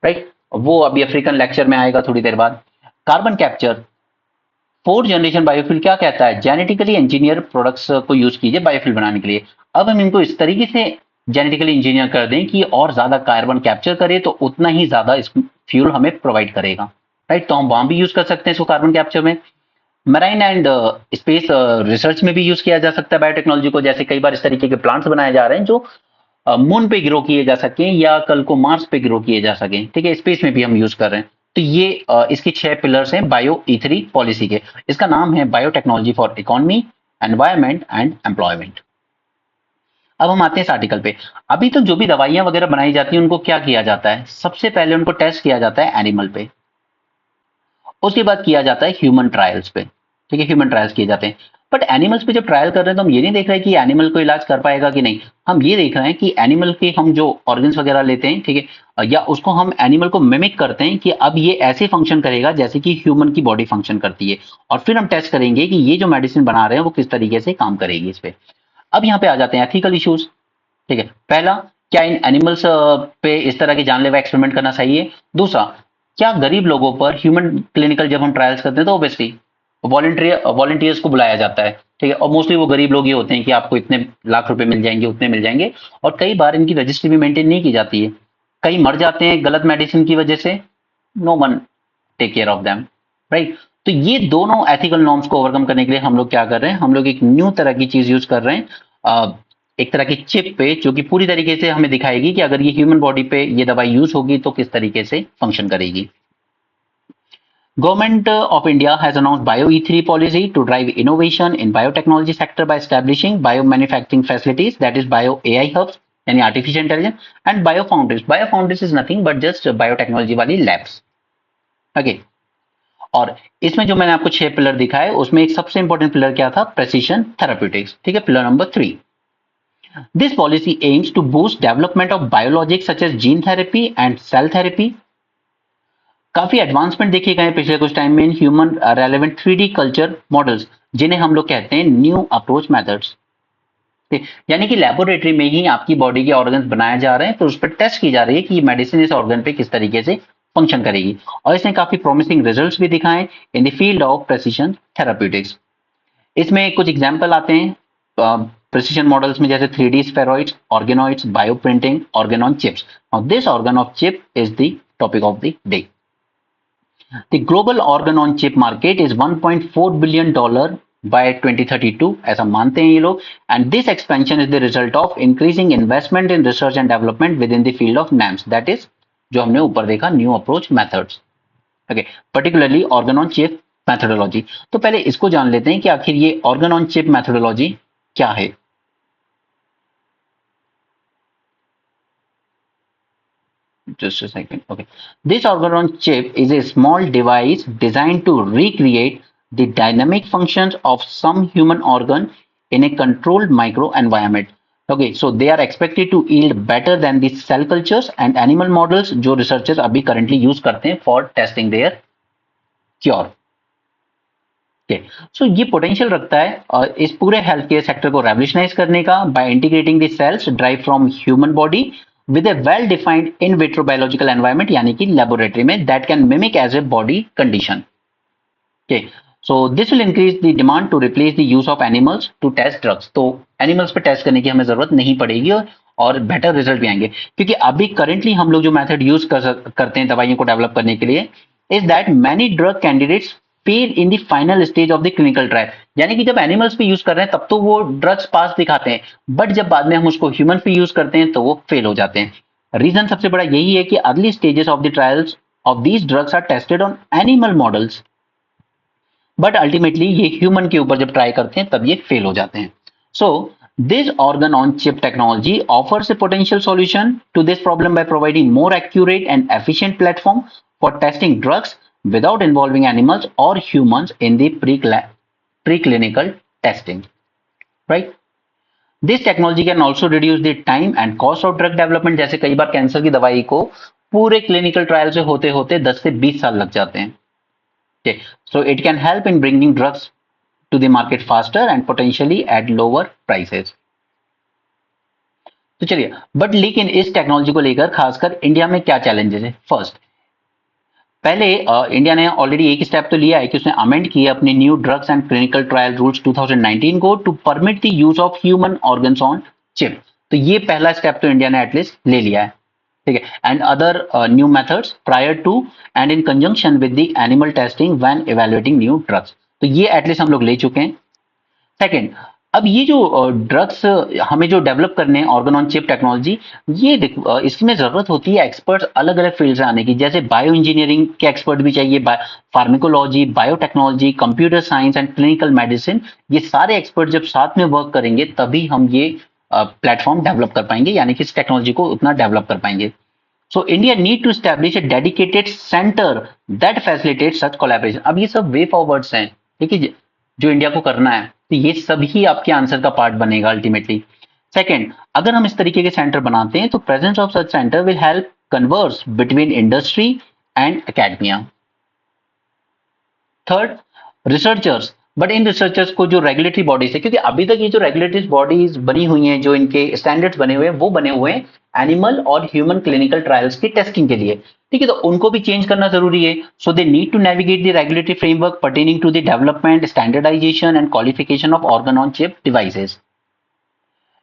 राइट, वो अभी अफ्रीकन लेक्चर में आएगा थोड़ी देर बाद। Carbon capture, 4th generation biofuel क्या कहता है, जेनेटिकली इंजीनियर प्रोडक्ट्स को यूज कीजिए बायोफ्यूल बनाने के लिए। अब हम इनको इस तरीके से जेनेटिकली इंजीनियर कर दें कि और ज्यादा कार्बन कैप्चर करे, तो उतना ही ज्यादा इस फ्यूल हमें प्रोवाइड करेगा। राइट, तो हम वहां भी यूज कर सकते हैं इसको कार्बन कैप्चर में। मराइन एंड स्पेस रिसर्च में भी यूज किया जा सकता है बायोटेक्नोलॉजी को। जैसे कई बार इस तरीके के प्लांट्स बनाए जा रहे हैं जो मून पे ग्रो किए जा सकें या कल को मार्स पे ग्रो किए जा सकें। ठीक है, स्पेस में भी हम यूज कर रहे हैं। तो ये इसके 6 पिलर्स हैं बायो E3 पॉलिसी के। इसका नाम है biotechnology for economy, environment and employment. अब हम आते हैं इस आर्टिकल पे। अभी तक जो भी दवाइयां वगैरह बनाई जाती हैं उनको क्या किया जाता है, सबसे पहले उनको टेस्ट किया जाता है एनिमल पे, उसके बाद किया जाता है ह्यूमन ट्रायल्स पे। ठीक है, ह्यूमन ट्रायल्स किए जाते हैं। बट एनिमल्स पे जब ट्रायल कर रहे हैं तो हम ये नहीं देख रहे हैं कि एनिमल को इलाज कर पाएगा कि नहीं, हम ये देख रहे हैं कि एनिमल के हम जो ऑर्गन्स वगैरह लेते हैं, ठीक है, या उसको हम एनिमल को मिमिक करते हैं कि अब ये ऐसे फंक्शन करेगा जैसे कि ह्यूमन की बॉडी फंक्शन करती है, और फिर हम टेस्ट करेंगे कि ये जो मेडिसिन बना रहे हैं वो किस तरीके से काम करेगी इस पे। अब यहाँ पे आ जाते हैं एथिकल इश्यूज, ठीक है। पहला, क्या इन एनिमल्स पे इस तरह के जानलेवा एक्सपेरिमेंट करना सही है? दूसरा, क्या गरीब लोगों पर ह्यूमन क्लिनिकल जब हम ट्रायल्स करते हैं तो ऑब्वियसली वॉलंटियर्स को बुलाया जाता है, ठीक है, और मोस्टली वो गरीब लोग ही होते हैं कि आपको इतने लाख रुपए मिल जाएंगे, उतने मिल जाएंगे, और कई बार इनकी रजिस्ट्री भी मेंटेन नहीं की जाती है, कई मर जाते हैं गलत मेडिसिन की वजह से, no one take care of them, right. तो ये दोनों एथिकल नॉर्म्स को ओवरकम करने के लिए हम लोग क्या कर रहे हैं, हम लोग एक न्यू तरह की चीज यूज कर रहे हैं, एक तरह की चिप पे, जो कि पूरी तरीके से हमें दिखाएगी कि अगर ये ह्यूमन बॉडी पे ये दवाई यूज होगी तो किस तरीके से फंक्शन करेगी। Government of India has announced Bio-E3 policy to drive innovation in biotechnology sector by establishing biomanufacturing facilities, that is Bio-AI hubs, यानी artificial intelligence, and Bio-Foundries. Bio-Foundries is nothing but just biotechnology वाली labs. Okay. और इसमें जो मैंने आपको 6 pillar दिखाए उसमें एक सबसे इंपॉर्टेंट पिलर क्या था? प्रेसिशन थेराप्यूटिक्स, ठीक है, pillar number 3. This policy aims to boost development of biologics such as gene therapy and cell therapy. काफी एडवांसमेंट देखे गए पिछले कुछ टाइम में in human relevant 3D culture models, जिन्हें हम लोग कहते हैं न्यू अप्रोच मेथड्स, यानी कि लेबोरेटरी में ही आपकी बॉडी के ऑर्गन्स बनाए जा रहे हैं, तो उस पर टेस्ट की जा रही है कि मेडिसिन इस ऑर्गन पे किस तरीके से फंक्शन करेगी, और इसने काफी प्रॉमिसिंग रिजल्ट्स भी दिखाए in the field of precision therapeutics. इसमें कुछ एग्जाम्पल आते हैं प्रेसिशन मॉडल्स में, जैसे 3D spheroids, organoids, bioprinting, organ on chips. Now this organ of chip is the topic of the day. The global organ on chip market is $1.4 billion by 2032, ऐसा मानते हैं ये लोग, and this expansion is the result of increasing investment in research and development within the field of NAMS, that is जो हमने ऊपर देखा new approach methods, okay, particularly organ on chip methodology. तो पहले इसको जान लेते हैं कि आखिर ये ऑर्गन ऑन चिप मैथोडोलॉजी क्या है। Just a second. Okay. This organ on chip is a small device designed to recreate the dynamic functions of some human organ in a controlled microenvironment. Okay, so they are expected to yield better than the cell cultures and animal models जो researchers अभी currently use करते हैं for testing their cure. Okay. So ये potential रखता है इस पूरे health care sector को रेवोल्यूशनाइज करने का by integrating the cells drive from human body with a well defined in vitro biological environment, यानी कि लेबोरेटरी में, that can mimic as a body condition. Okay, so this will increase the demand to replace the use of animals to test drugs. तो animals पे test करने की हमें जरूरत नहीं पड़ेगी और बेटर रिजल्ट भी आएंगे, क्योंकि अभी करंटली हम लोग जो मेथड यूज करते हैं दवाइयों को डेवलप करने के लिए, is that many drug candidates fail in the final stage of the clinical trial. यानी कि जब एनिमल्स पे यूज कर रहे हैं तब तो वो ड्रग्स पास दिखाते हैं, बट जब बाद में हम उसको ह्यूमन पे यूज करते हैं तो वो फेल हो जाते हैं। रीजन सबसे बड़ा यही है कि early stages of the trials of these drugs are tested on animal models, but ultimately ये ह्यूमन के ऊपर जब ट्राई करते हैं तब ये फेल हो जाते हैं। सो this organ on chip technology offers a potential solution to this problem by providing more accurate and efficient platform for testing drugs without involving animals or humans in the preclinical testing, right? This technology can also reduce the time and cost of drug development. जैसे कई बार cancer की दवाई को पूरे clinical trial से होते होते 10 से 20 साल लग जाते हैं। Okay, so it can help in bringing drugs to the market faster and potentially at lower prices. तो चलिए, बट लेकिन इस टेक्नोलॉजी को लेकर खासकर इंडिया में क्या चैलेंजेस है? फर्स्ट, पहले इंडिया ने ऑलरेडी एक स्टेप तो लिया है कि उसने अमेंड किया अपने new drugs and clinical trial rules 2019 को to permit the use of human organs on chip. तो ये पहला स्टेप तो इंडिया ने एटलीस्ट ले लिया है, ठीक है, and other new methods prior to and in conjunction with the animal testing when evaluating new drugs. तो ये एटलीस्ट हम लोग ले चुके हैं। सेकेंड, अब ये जो ड्रग्स हमें जो डेवलप करने हैं ऑर्गन ऑन चिप टेक्नोलॉजी, ये इसमें जरूरत होती है एक्सपर्ट्स अलग अलग फील्ड से आने की, जैसे बायो इंजीनियरिंग के एक्सपर्ट भी चाहिए, pharmacology, biotechnology, computer science and clinical medicine. ये सारे एक्सपर्ट जब साथ में वर्क करेंगे तभी हम ये प्लेटफॉर्म डेवलप कर पाएंगे, यानी कि इस टेक्नोलॉजी को उतना डेवलप कर पाएंगे। So India need to establish a dedicated centre that facilitate such collaboration. अब ये सब वे फॉरवर्ड्स हैं, ठीक है, जो इंडिया को करना है, तो ये सभी आपके आंसर का पार्ट बनेगा अल्टीमेटली। सेकंड, अगर हम इस तरीके के सेंटर बनाते हैं तो presence of such centre will help converse between industry and academia. Third, researchers, but in researchers को जो रेगुलेटरी बॉडीज है, क्योंकि अभी तक ये जो रेगुलेटरी बॉडीज बनी हुई हैं, जो इनके स्टैंडर्ड्स बने हुए हैं, वो बने हुए हैं एनिमल और ह्यूमन क्लिनिकल ट्रायल्स की टेस्टिंग के लिए। ठीक है, तो उनको भी चेंज करना जरूरी है। So they need to navigate the regulatory framework pertaining to the development, standardisation and qualification of organ on chip devices.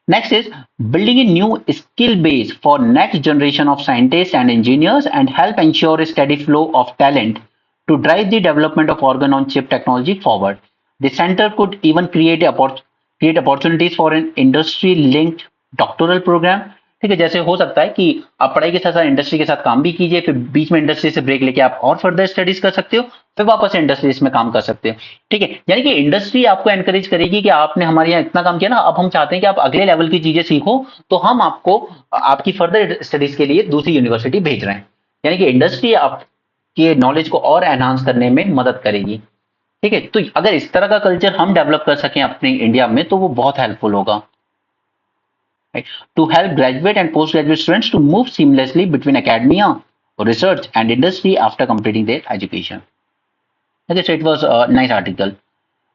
Next is building a new skill base for next generation of scientists and engineers and help ensure a steady flow of talent to drive the development of organ on chip technology forward. The center could even create opportunities for an industry linked doctoral program. ठीक है, जैसे हो सकता है कि आप पढ़ाई के साथ साथ इंडस्ट्री के साथ काम भी कीजिए, फिर बीच में इंडस्ट्री से ब्रेक लेके आप और फर्दर स्टडीज कर सकते हो, फिर वापस इंडस्ट्रीज में काम कर सकते हो। ठीक है, यानी कि इंडस्ट्री आपको एनकरेज करेगी कि आपने हमारे यहाँ इतना काम किया ना, अब हम चाहते हैं कि आप अगले लेवल की चीजें सीखो, तो हम आपको आपकी फर्दर स्टडीज के लिए दूसरी यूनिवर्सिटी भेज रहे हैं। यानी कि इंडस्ट्री आपके नॉलेज को और एनहांस करने में मदद करेगी। ठीक है, तो अगर इस तरह का कल्चर हम डेवलप कर सकें अपने इंडिया में तो वो बहुत हेल्पफुल होगा, right? To help graduate and postgraduate students to move seamlessly between academia, research, and industry after completing their education. Okay, so it was a nice article.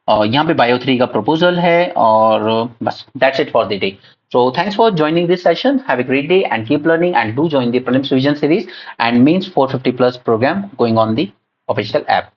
यहाँ पे बायो 3 का प्रपोजल है और बस that's it for the day. So thanks for joining this session. Have a great day and keep learning, and do join the prelims revision series and mains 450 plus program going on the official app.